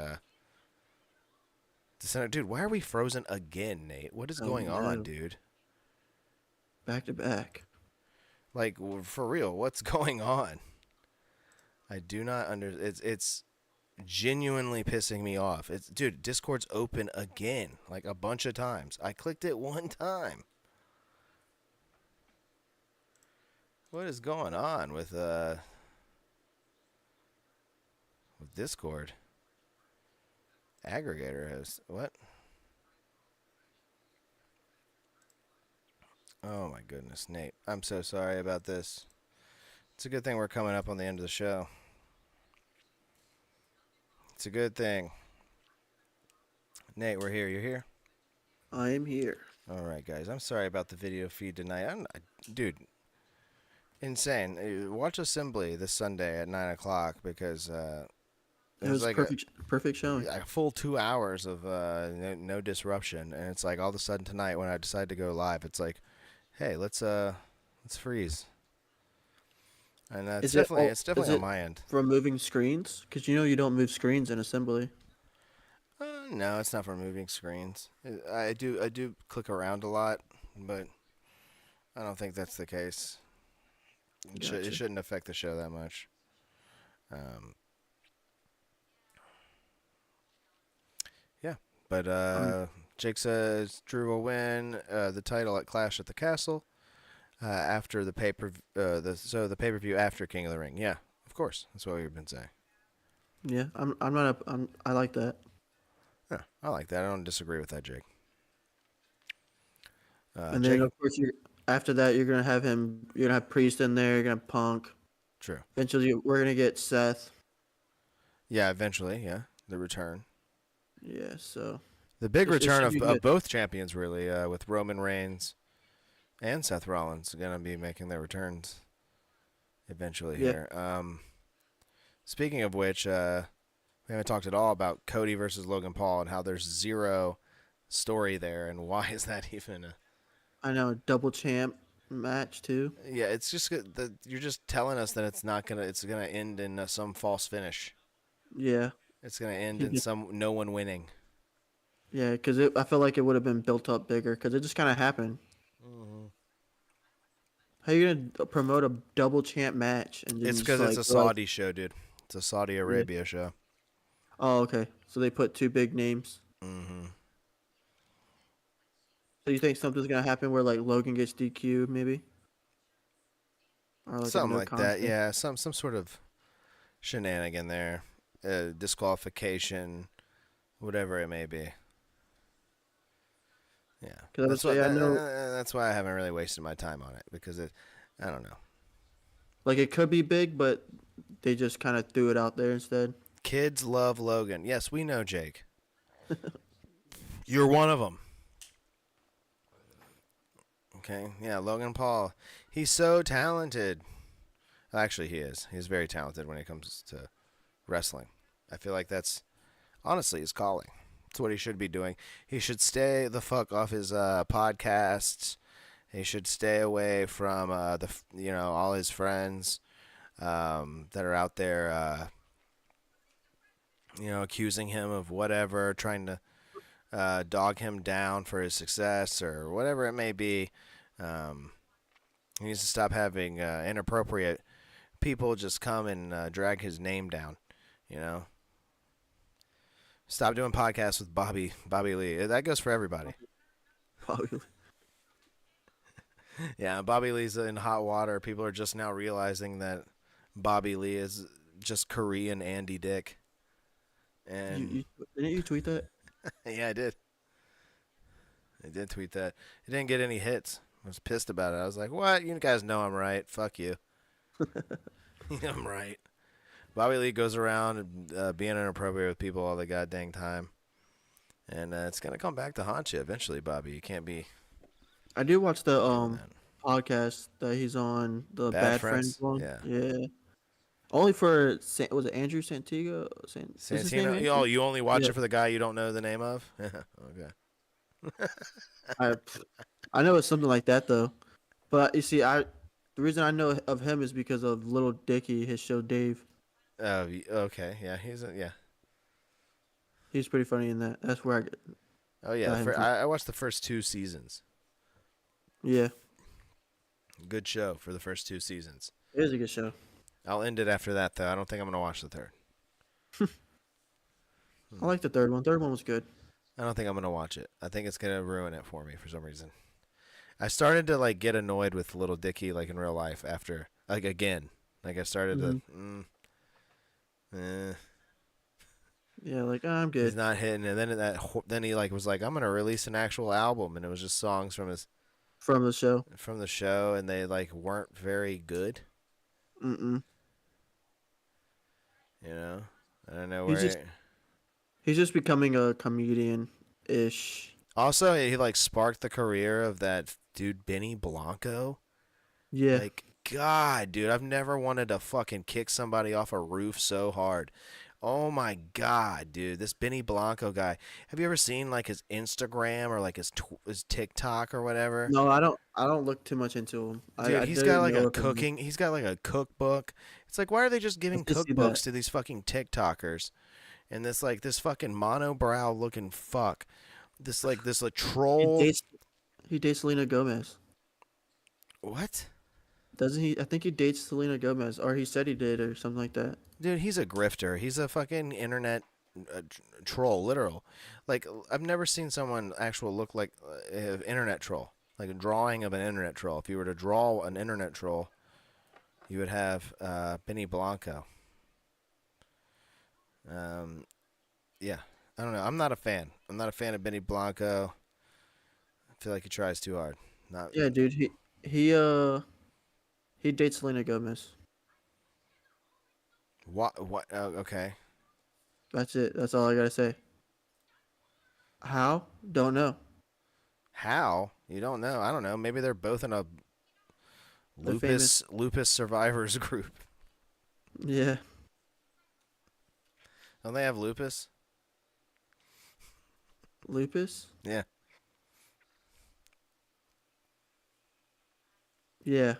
dude, why are we frozen again, Nate? What is Oh going on, no, dude? back to back. Like for real, what's going on? I do not under. It's genuinely pissing me off. Dude, Discord's open again, like a bunch of times. I clicked it one time. What is going on with Discord? Aggregator has what? Oh my goodness, Nate. I'm so sorry about this. It's a good thing we're coming up on the end of the show. It's a good thing. Nate, we're here. You're here? I am here. All right, guys. I'm sorry about the video feed tonight. Dude, insane. Watch Assembly this Sunday at 9 o'clock because It was like perfect showing. a full 2 hours of no disruption. And it's like all of a sudden tonight when I decide to go live, it's like, hey, let's freeze. And Is it's definitely is on it my end. from moving screens? Because you don't move screens in assembly. No, it's not for moving screens. I do click around a lot, but I don't think that's the case. It Gotcha. shouldn't affect the show that much. Yeah, but Jake says Drew will win the title at Clash at the Castle after the pay per the pay per view after King of the Ring. Yeah, of course, that's what we've been saying. Yeah, I'm not. I like that. Yeah, I like that. I don't disagree with that, Jake. And Jake, then of course after that you're gonna have him. You're gonna have Priest in there. You're gonna have Punk. true. Eventually we're gonna get Seth. Yeah, eventually, yeah, the return. Yeah. So The big it return should be of good. both champions, really, with Roman Reigns and Seth Rollins going to be making their returns eventually Yeah. here. Speaking of which, we haven't talked at all about Cody versus Logan Paul and how there's zero story there, and why is that even a... I know, double champ match too. Yeah, it's just that you're just telling us that it's gonna end in some false finish. Yeah. It's gonna end He in just- no one winning. Yeah, because I feel like it would have been built up bigger because it just kind of happened. How you gonna promote a double champ match and then It's just because it's like a Saudi show, dude. It's a Saudi Arabia show. Oh, okay. So they put two big names. Mm-hmm. So you think something's gonna happen where like Logan gets DQ'd maybe, or like a Something no like that. contest? Yeah, some sort of shenanigan there, disqualification, whatever it may be. Yeah, Because I would say I know that's why I haven't really wasted my time on it because I don't know. like it could be big, but they just kind of threw it out there instead. Kids love Logan. Yes, we know, Jake. You're one of them. Okay, yeah, Logan Paul. He's so talented. Actually, he is. He's very talented when it comes to wrestling. I feel like that's honestly his calling. It's what he should be doing. He should stay the fuck off his podcasts. He should stay away from all his friends that are out there accusing him of whatever, trying to dog him down for his success or whatever it may be. He needs to stop having inappropriate people just come and drag his name down. You know, stop doing podcasts with Bobby Lee. That goes for everybody. Probably. Yeah, Bobby Lee's in hot water. People are just now realizing that Bobby Lee is just Korean Andy Dick. And Didn't you tweet that? yeah, I did. I did tweet that. It didn't get any hits. I was pissed about it. I was like, what? You guys know I'm right. Fuck you. You know I'm right. Bobby Lee goes around being inappropriate with people all the goddamn time. And it's going to come back to haunt you eventually, Bobby. You can't be I did watch the doing that. podcast that he's on, the Bad Bad Friends Friends? one. Yeah. Yeah. Only for was it Andrew Santiago? Is his name Santino? Andrew? Oh, you only watch Yeah. it for the guy you don't know the name of? Okay. I I know it's something like that though. But you see, the reason I know of him is because of Little Dicky, his show Dave. Oh, okay. Yeah, yeah. He's pretty funny in that. That's where I get. Oh, yeah. got him from. I watched the first 2 seasons. Yeah, Good show for the first 2 seasons. it is a good show. I'll end it after that, though. I don't think I'm going to watch the third. I like the third one. Third one was good. I don't think I'm going to watch it. I think it's going to ruin it for me for some reason. I started to, like, get annoyed with Little Dicky, like, in real life after, like, again. Like, I started to, Yeah, like I'm he's good. not hitting. And then he, like, was like, I'm going to release an actual album. And it was just songs from From the show. the show, and they, like, weren't very good. Mm-mm. You know? I don't know He's where... just he's just becoming a comedian ish. Also, he, like, sparked the career of that dude, Benny Blanco. Yeah. Like, God, dude, I've never wanted to fucking kick somebody off a roof so hard. Oh my God, dude, this Benny Blanco guy. Have you ever seen like his Instagram or like his TikTok or whatever? No, I don't. I don't look too much into him. Dude, I he's didn't got like know a of him. cooking. He's got like a cookbook. It's like, why are they just giving I see that. cookbooks to these fucking TikTokers? And this fucking monobrow looking fuck. This like He troll. dates. He dates Selena Gomez. What? Doesn't he? I think he dates Selena Gomez, or he said he did, or something like that. Dude, he's a grifter. He's a fucking internet troll, literal. Like, I've never seen someone actual look like an internet troll. Like a drawing of an internet troll. If you were to draw an internet troll, you would have Benny Blanco. Yeah. I don't know. I'm not a fan. I'm not a fan of Benny Blanco. I feel like he tries too hard. Not. Yeah, dude. He dates Selena Gomez. What? Oh, okay. That's it. That's all I gotta say. How? Don't know. How? You don't know. I don't know. Maybe they're both in a They're famous. lupus survivors group. Yeah. Don't they have lupus? Lupus. Yeah. Yeah.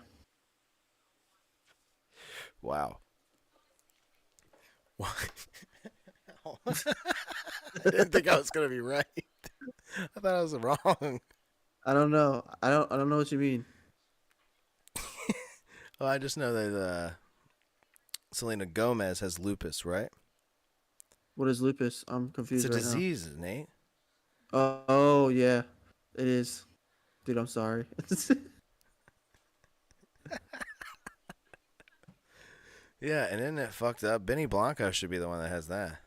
Wow. What? I didn't think I was gonna be right. I thought I was wrong. I don't know. I don't know what you mean. Well, I just know that Selena Gomez has lupus, right? What is lupus? I'm It's confused a right now. disease, Nate. Oh yeah, it is. Dude, I'm sorry. Yeah, and isn't it fucked up? Benny Blanco should be the one that has that.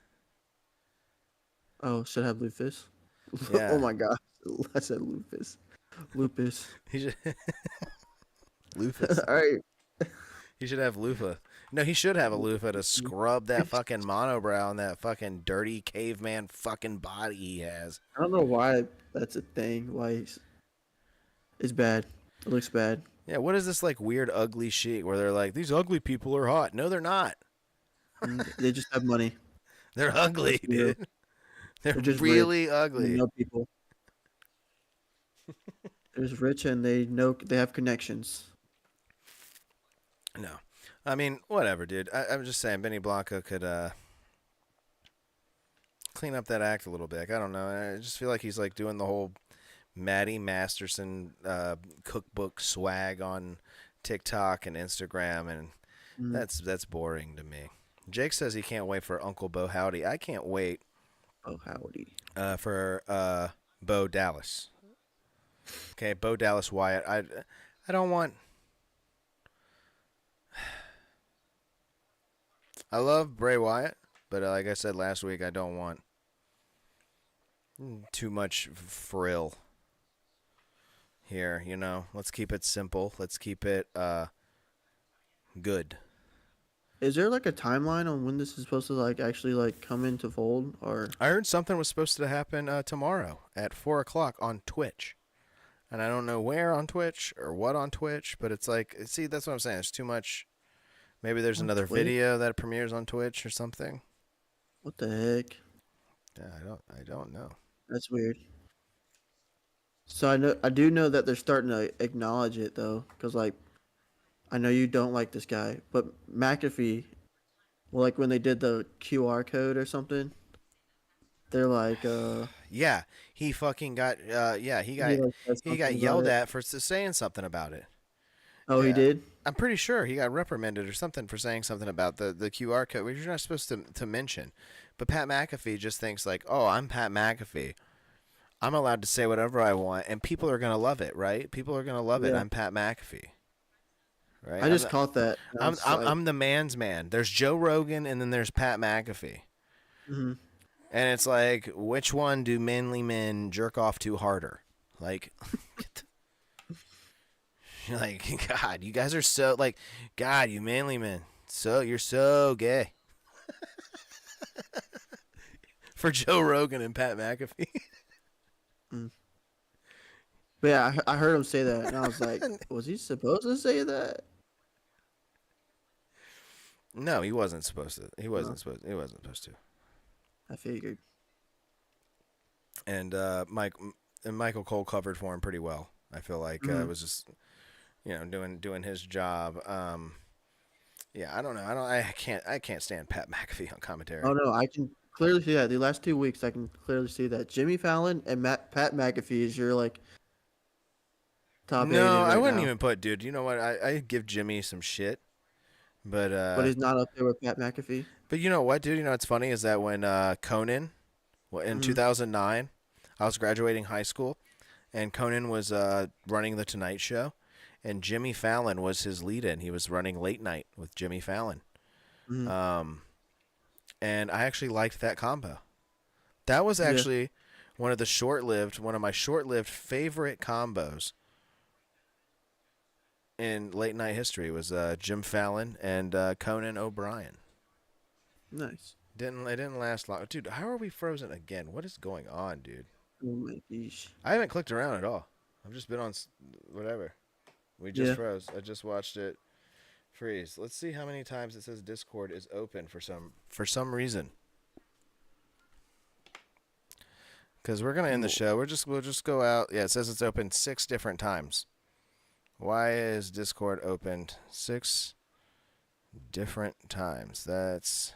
Oh, should I have lupus? Oh Yeah. my gosh, I said lupus. Lupus. He should lupus. All right. He should have loofah. No, he should have a loofah to scrub that fucking monobrow and that fucking dirty caveman fucking body he has. I don't know why that's a thing. Why it's bad. It looks bad. Yeah, what is this like weird ugly shit where they're like, these ugly people are hot? No, they're not. They just have money. They're ugly, Let's be real. dude. They're just really rich. ugly. They know people. They're just rich and they have connections. No. I mean, whatever, dude. I'm just saying Benny Blanco could clean up that act a little bit. Like, I don't know. I just feel like he's like doing the whole Maddie Masterson cookbook swag on TikTok and Instagram, and that's boring to me. Jake says he can't wait for Uncle Bo Howdy. I can't wait Oh howdy. for Bo Dallas. Okay, Bo Dallas Wyatt. I don't want. I love Bray Wyatt, but like I said last week, I don't want too much frill here. You know, let's keep it simple. Let's keep it good. Is there like a timeline on when this is supposed to like actually like come into fold or? I heard something was supposed to happen tomorrow at 4:00 on Twitch, and I don't know where on Twitch or what on Twitch, but it's like, see, that's what I'm saying. It's too much. Maybe there's On another Twitch? video that premieres on Twitch or something. What the heck? Yeah, I don't know. That's weird. So I do know that they're starting to acknowledge it though, because like I know you don't like this guy, but McAfee, well, like when they did the QR code or something, they're like, Yeah, he fucking got. Yeah, he got. like, said He got something yelled about it. at for saying something about it. Oh, he Yeah. did. I'm pretty sure he got reprimanded or something for saying something about the QR code, which you're not supposed to mention. But Pat McAfee just thinks like, oh, I'm Pat McAfee. I'm allowed to say whatever I want, and people are gonna love it, right? People are gonna love it. Yeah. I'm Pat McAfee, right? I just caught that. and I was like, I'm the man's man. There's Joe Rogan, and then there's Pat McAfee, mhm. and it's like, which one do manly men jerk off to harder? Like, like, God, you guys are so like, God, you manly men, you're so gay. For Joe Rogan and Pat McAfee. But yeah, I heard him say that, and I was like, was he supposed to say that? No, he wasn't supposed to. He wasn't supposed to. I figured. And Michael Cole covered for him pretty well. I feel like it was just, doing his job. Yeah, I don't know. I can't stand Pat McAfee on commentary. Oh no, I can clearly see that. The last 2 weeks, I can clearly see that Jimmy Fallon and Pat McAfee is your like top No, A I right wouldn't now. even put, dude. You know what? I give Jimmy some shit, but But he's not up there with Pat McAfee. but you know what, dude? You know what's funny is that when Conan, in 2009, I was graduating high school, and Conan was running the Tonight Show, and Jimmy Fallon was his lead-in. He was running Late Night with Jimmy Fallon. And I actually liked that combo. That was actually one of my short-lived favorite combos in late night history was Jim Fallon and Conan O'Brien. Nice. It didn't last long. Dude, how are we frozen again? What is going on, dude? Oh my gosh. I haven't clicked around at all. I've just been on whatever. We just Yeah. froze. I just watched it freeze. Let's see how many times it says Discord is open for some reason. Because we're gonna end the show. We'll just go out. Yeah, it says it's open 6 different times. Why is Discord opened 6 different times? That's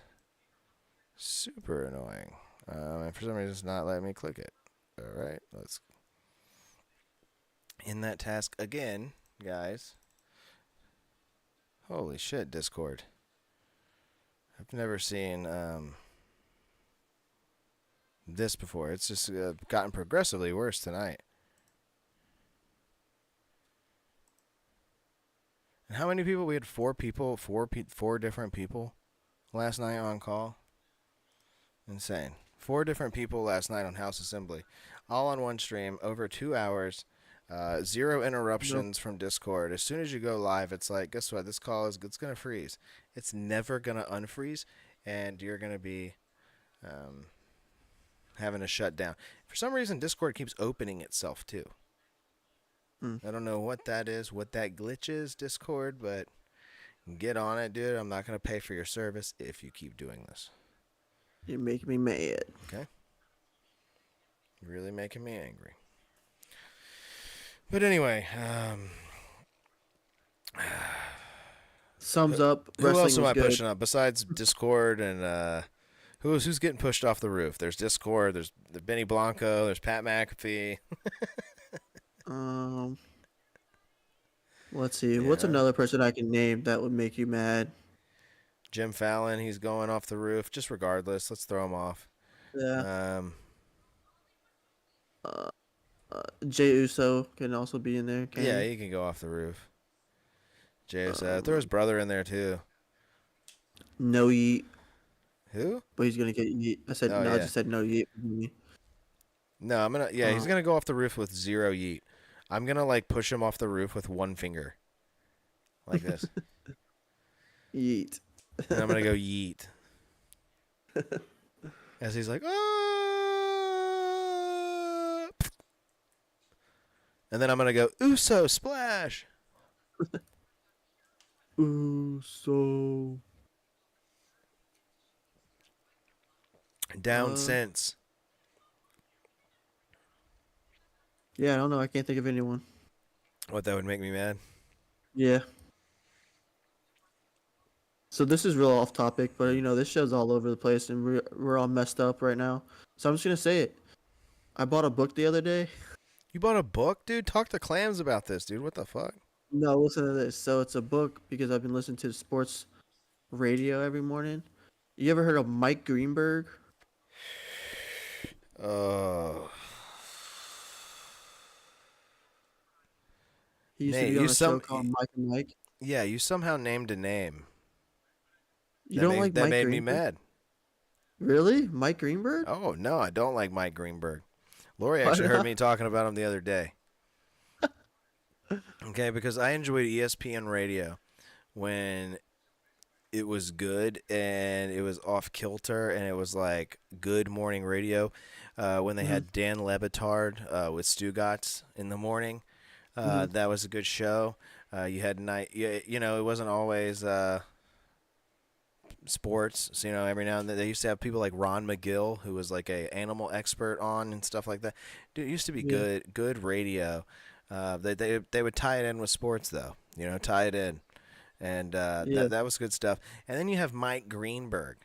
super annoying. And for some reason, it's not letting me click it. All right, let's end that task again, guys. Holy shit, Discord. I've never seen this before. It's just gotten progressively worse tonight. And how many people? We had 4 people, 4 different people last night on call. Insane. 4 different people last night on House Assembly, all on one stream, over 2 hours. 0 interruptions from Discord. As soon as you go live, it's like, guess what? This call it's gonna freeze. It's never gonna unfreeze, and you're gonna be having to shut down. For some reason, Discord keeps opening itself too. I don't know what that is, what that glitch is, Discord, but get on it, dude. I'm not gonna pay for your service if you keep doing this. You make me mad. Okay. You're really making me angry. But anyway, Sums up. who else Wrestling am was I good. pushing up besides Discord and who's getting pushed off the roof? There's Discord. There's the Benny Blanco. There's Pat McAfee. Let's see. What's another person I can name that would make you mad? Jim Fallon. He's going off the roof. Just regardless, let's throw him off. Yeah. Jey Uso can also be in there. Yeah, he can go off the roof. Jey Uso. Throw his brother in there too. No Yeet, Who? but he's gonna get Yeet. I said Oh, no. yeah. I just said no Yeet. No, I'm gonna. Yeah, he's gonna go off the roof with 0 yeet. I'm gonna like push him off the roof with 1 finger, like this, Yeet. and I'm gonna go yeet. As he's like, ah! And then I'm gonna go Uso splash. Uso. Down sense. Yeah, I don't know. I can't think of anyone. What, that would make me mad? Yeah. So this is real off topic, but this show's all over the place, and we're all messed up right now. So I'm just gonna say it. I bought a book the other day. You bought a book, dude? Talk to Clams about this, dude. What the fuck? No, listen to this. So it's a book because I've been listening to sports radio every morning. You ever heard of Mike Greenberg? He used to Nate, be on you a show called Mike and Mike. Yeah, you somehow named a name. You don't like that Mike made Greenberg? me mad. Really? Mike Greenberg? Oh no, I don't like Mike Greenberg. Lori Why actually heard not? me talking about him the other day. Okay, because I enjoyed ESPN radio when it was good and it was off kilter and it was like good morning radio. When they had Dan Lebitard with Stugatz in the morning, that was a good show. You had night, it wasn't always sports. So, every now and then they used to have people like Ron McGill, who was like a animal expert on and stuff like that. Dude, it used to be good radio. They would tie it in with sports though, tie it in, and that was good stuff. And then you have Mike Greenberg,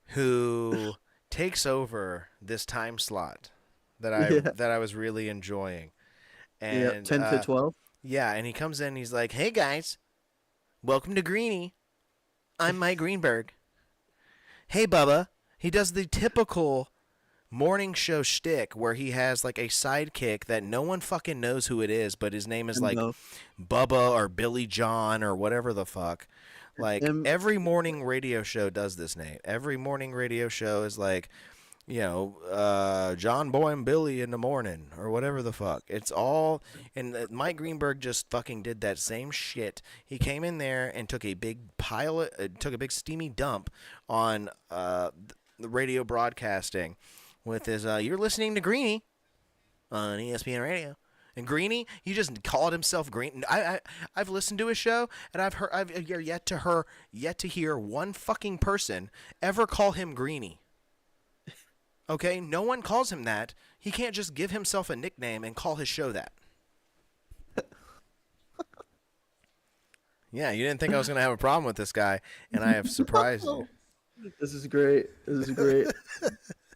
who takes over this time slot that I was really enjoying. And 10 to 12. Yeah, and he comes in and he's like, "Hey guys, welcome to Greenie. I'm Mike Greenberg. Hey Bubba." He does the typical morning show shtick where he has like a sidekick that no one fucking knows who it is, but his name is like Bubba or Billy John or whatever the fuck. Like every morning radio show does this, Nate. Every morning radio show is like, John Boy and Billy in the morning or whatever the fuck. It's all, and Mike Greenberg just fucking did that same shit. He came in there and took a big took a big steamy dump on the radio broadcasting with his, "You're listening to Greenie on ESPN Radio." And Greenie, he just called himself Green. I've listened to his show, and I've yet to hear one fucking person ever call him Greenie. Okay, no one calls him that. He can't just give himself a nickname and call his show that. Yeah, you didn't think I was gonna have a problem with this guy, and I have surprised you. This is great.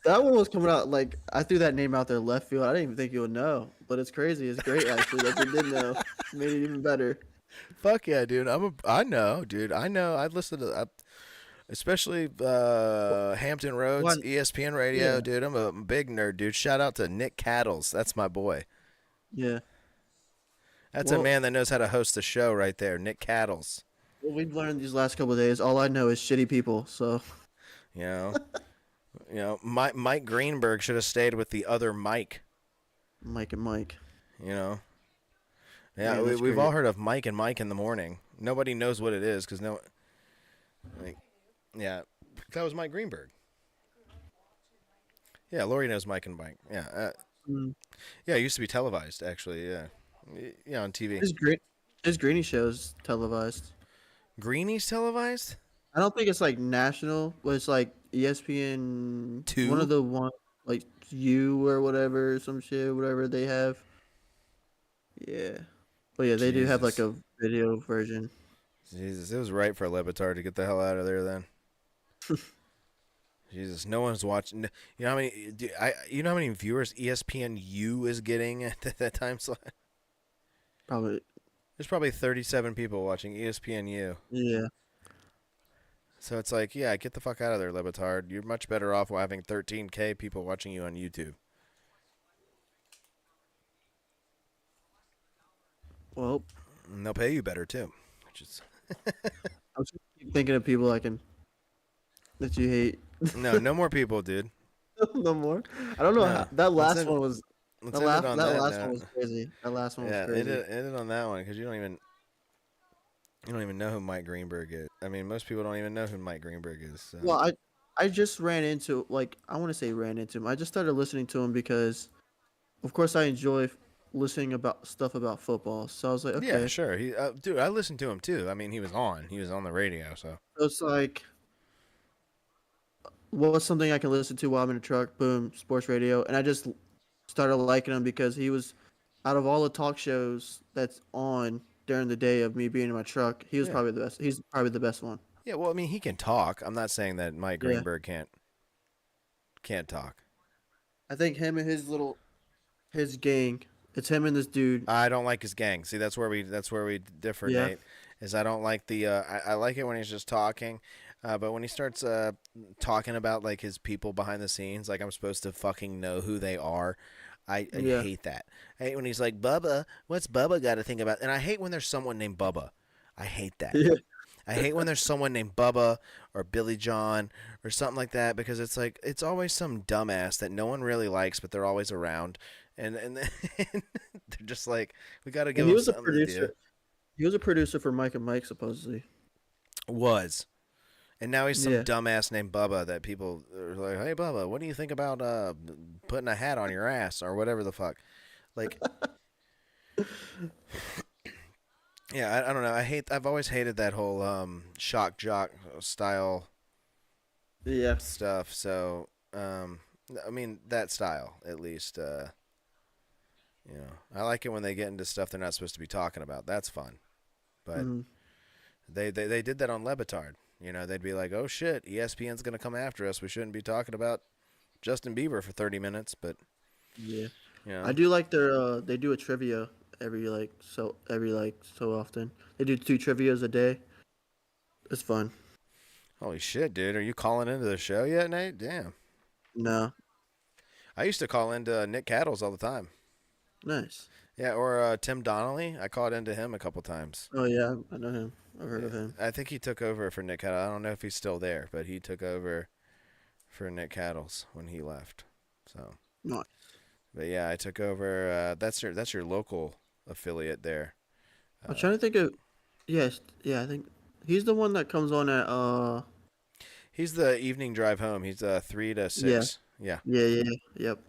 That one was coming out like I threw that name out there left field. I didn't even think you would know, but it's crazy. It's great actually that you did know. Made it even better. Fuck yeah, dude. I know, dude. I know. Especially Hampton Roads, One, ESPN Radio, yeah, dude. I'm a big nerd, dude. Shout out to Nick Cattles. That's my boy. yeah. That's a Well, man that knows how to host a show right there, Nick Cattles. what we've learned these last couple of days, all I know is shitty people. So You know, Mike Greenberg should have stayed with the other Mike. Mike and Mike. You know, yeah, Man, that's we've great. all heard of Mike and Mike in the morning. Nobody knows what it is because like, yeah, that was Mike Greenberg. Yeah, Lori knows Mike and Mike. Yeah, Mm. yeah, it used to be televised actually. Yeah, yeah, on TV. His Greeny show's televised. Greenie's televised. I don't think it's like national, but it's like ESPN, one of Two. the one like you or whatever, some shit, whatever they have. Yeah, but yeah, they do have like Jesus. a video version. Jesus, it was right for Levitard to get the hell out of there then. Jesus, no one's watching. You know how many? You know how many viewers ESPNU is getting at that time slot? Probably, There's probably 37 people watching ESPNU. yeah. So it's like, yeah, get the fuck out of there, Levitard. You're much better off having 13K people watching you on YouTube. Well, And they'll pay you better too. Which is I was keep thinking of people I can that you hate. no more people, dude. No more. I don't know No, how that let's last end, one was. let's end it on That that last one note. was crazy. That last one was Yeah, crazy. end it on that one because you don't even know who Mike Greenberg is. I mean, most people don't even know who Mike Greenberg is. So. Well, I just ran into like I want to say ran into him. I just started listening to him because, of course, I enjoy listening about stuff about football. So I was like, okay. Yeah, sure. Dude, I listened to him too. I mean, he was on the radio. So So it's like, what's something I can listen to while I'm in the truck? Boom, sports radio, and I just started liking him because he was, out of all the talk shows that's on during the day of me being in my truck, he was yeah, probably the best. He's probably the best one. yeah. Well, I mean, he can talk. I'm not saying that Mike Yeah. Greenberg can't talk. I think him and his gang. It's him and this dude. I don't like his gang. See, that's where we differ, Yeah. Nate. Is I don't like the I like it when he's just talking, but when he starts talking about like his people behind the scenes, like I'm supposed to fucking know who they are. I Yeah. hate that. I hate when he's like, Bubba, what's Bubba got to think about? And I hate when there's someone named Bubba. I hate that. Yeah. I hate when there's someone named Bubba or Billy John or something like that because it's like it's always some dumbass that no one really likes, but they're always around, and they're just like we got to give And he them was a something to do. producer. He was a producer for Mike and Mike, supposedly. Was. And now he's some Yeah. dumbass named Bubba that people are like, hey, Bubba, what do you think about putting a hat on your ass or whatever the fuck? Like, yeah, I don't know. I've always hated that whole shock jock style Yeah. stuff. So, I mean, that style, at least, I like it when they get into stuff they're not supposed to be talking about. That's fun. But Mhm. they did that on Lebitard. They'd be like, "Oh shit, ESPN's gonna come after us. We shouldn't be talking about Justin Bieber for 30 minutes." But Yeah. you know, I do like their they do a trivia every so often. They do 2 trivias a day. It's fun. holy shit, dude, are you calling into the show yet, Nate? Damn. No. I used to call into Nick Cattles all the time. Nice. Yeah, or Tim Donnelly. I called into him a couple times. Oh yeah, I know him. I've heard of him. I think he took over for Nick Cattles. I don't know if he's still there, but he took over for Nick Cattles when he left. So, Nice. but yeah, I took over. That's your local affiliate there. I'm trying to think of. Yes. Yeah, I think he's the one that comes on at. He's the evening drive home. He's 3 to 6. Yeah. Yeah. Yep.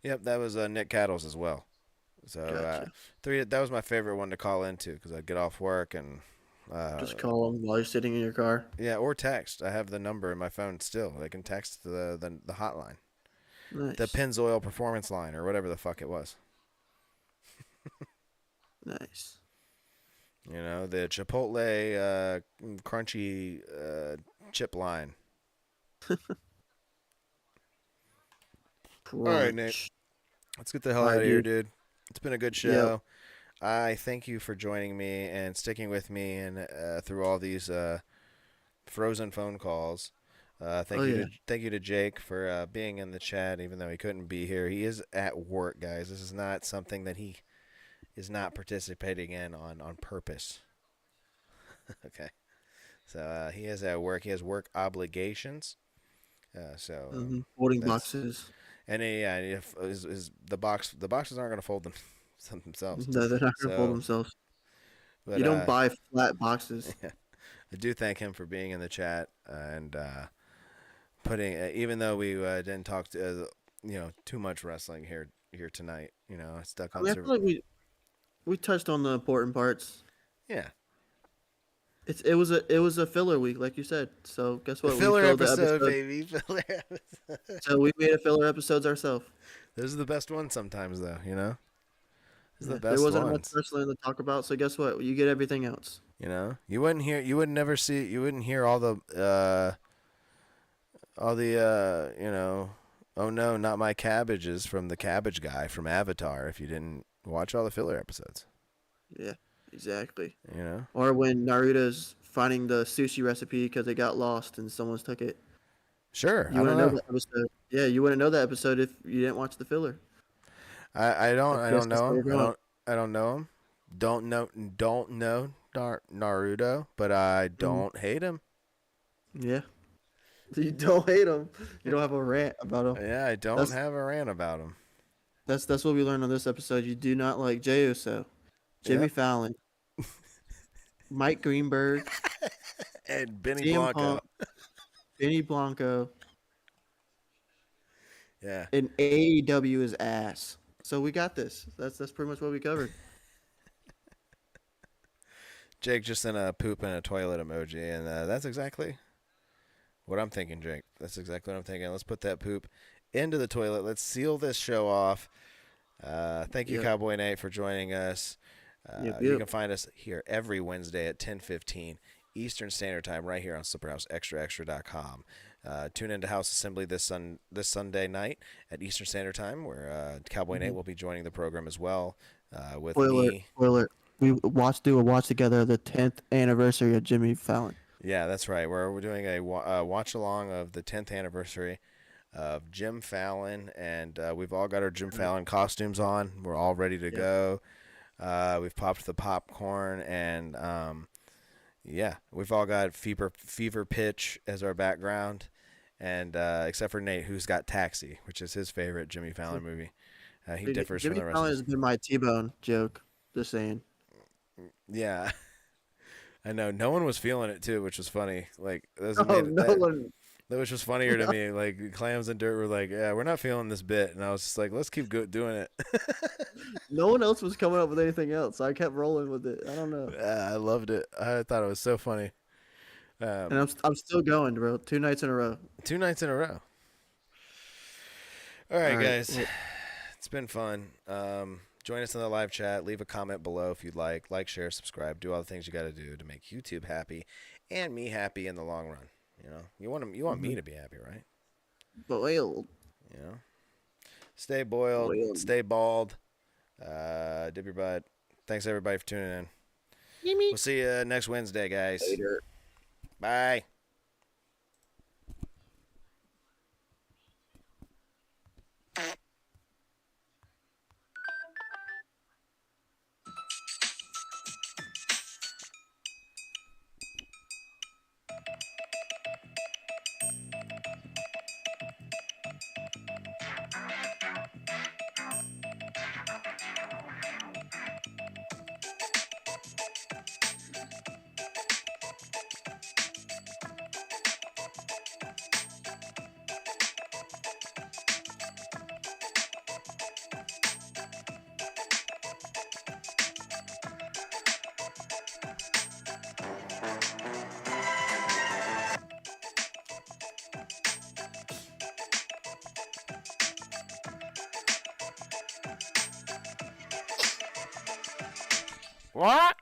Yep. That was Nick Cattles as well. So Gotcha. 3. That was my favorite one to call into because I'd get off work and. Just call him while you're sitting in your car. Yeah, or text. I have the number in my phone still. I can text the hotline, Nice. the Pennzoil Performance line, or whatever the fuck it was. Nice. The Chipotle crunchy chip line. Crunch. right, Nate. Let's get the hell All out right, of here, dude. dude. It's been a good show. I thank you for joining me and sticking with me and through all these frozen phone calls. Oh yeah. Thank you to Jake for being in the chat, even though he couldn't be here. He is at work, guys. This is not something that he is not participating in on purpose. Okay, so he is at work. He has work obligations. Folding That's boxes. and the boxes aren't going to fold themselves. No, they're not gonna fold So, themselves. but You don't buy flat boxes. I do thank him for being in the chat and putting. Even though we didn't talk too much wrestling here tonight, I stuck I on. mean, I feel like we touched on the important parts. Yeah, It was a filler week, like you said. So guess what? We filler filled the episode, episode. baby. Filler episode. So we made a filler episodes ourselves. Those are the best ones sometimes, though. Those are the There best wasn't much ones. wrestling to talk about, so guess what? You get everything else. You wouldn't hear all the oh no, not my cabbages from the cabbage guy from Avatar if you didn't watch all the filler episodes. Yeah, exactly. You know? Or when Naruto's finding the sushi recipe because it got lost and someone's took it. Sure. You I wouldn't don't know know. that episode. Yeah, you wouldn't know that episode if you didn't watch the filler. I don't That's know where him. you're going. I don't know him. Don't know Naruto, but I don't hate him. Yeah. You don't hate him. You don't have a rant about him. Yeah, I don't That's- have a rant about him. That's what we learned on this episode. You do not like Jey Uso, Jimmy Yep. Fallon, Mike Greenberg, And Benny CM Blanco. Punk, Benny Blanco, Yeah. and AEW is ass. So we got this. That's pretty much what we covered. Jake just sent a poop in a toilet emoji, and that's exactly what I'm thinking, Jake. That's exactly what I'm thinking. Let's put that poop into the toilet. Let's seal this show off. Thank you, Yep. Cowboy Nate, for joining us. Yep, You yep. can find us here every Wednesday at 10:15 Eastern Standard Time right here on SlipperhouseExtraExtra.com. Tune into House Assembly this Sunday night at Eastern Standard Time, where Cowboy Nate will be joining the program as well with me. Spoiler. We do a watch together the 10th anniversary of Jimmy Fallon. Yeah, that's right. We're doing a watch along of the 10th anniversary of Jim Fallon, and we've all got our Jim Fallon costumes on. We're all ready to go. We've popped the popcorn, and we've all got Fever Pitch as our background, and except for Nate, who's got Taxi, which is his favorite Jimmy Fallon movie. He differs Jimmy from the rest Fallon of has us. been my T-bone joke. Just saying. Yeah. I know. No one was feeling it too, which was funny. Like Oh, no one. that was just funnier to me. Like Clams and Dirt were like, "Yeah, we're not feeling this bit," and I was just like, "Let's keep doing it." No one else was coming up with anything else. So I kept rolling with it. I don't know. I loved it. I thought it was so funny. And I'm still going, bro. 2 nights in a row. 2 nights in a row. All right, All right, guys. well- It's been fun. Join us in the live chat. Leave a comment below if you'd like. Like, share, subscribe. Do all the things you got to do to make YouTube happy and me happy in the long run. You want me to be happy, right? Boiled. Stay boiled. Boiled. Stay bald. Dip your butt. Thanks everybody for tuning in. We'll see you next Wednesday, guys. Later. Bye. What?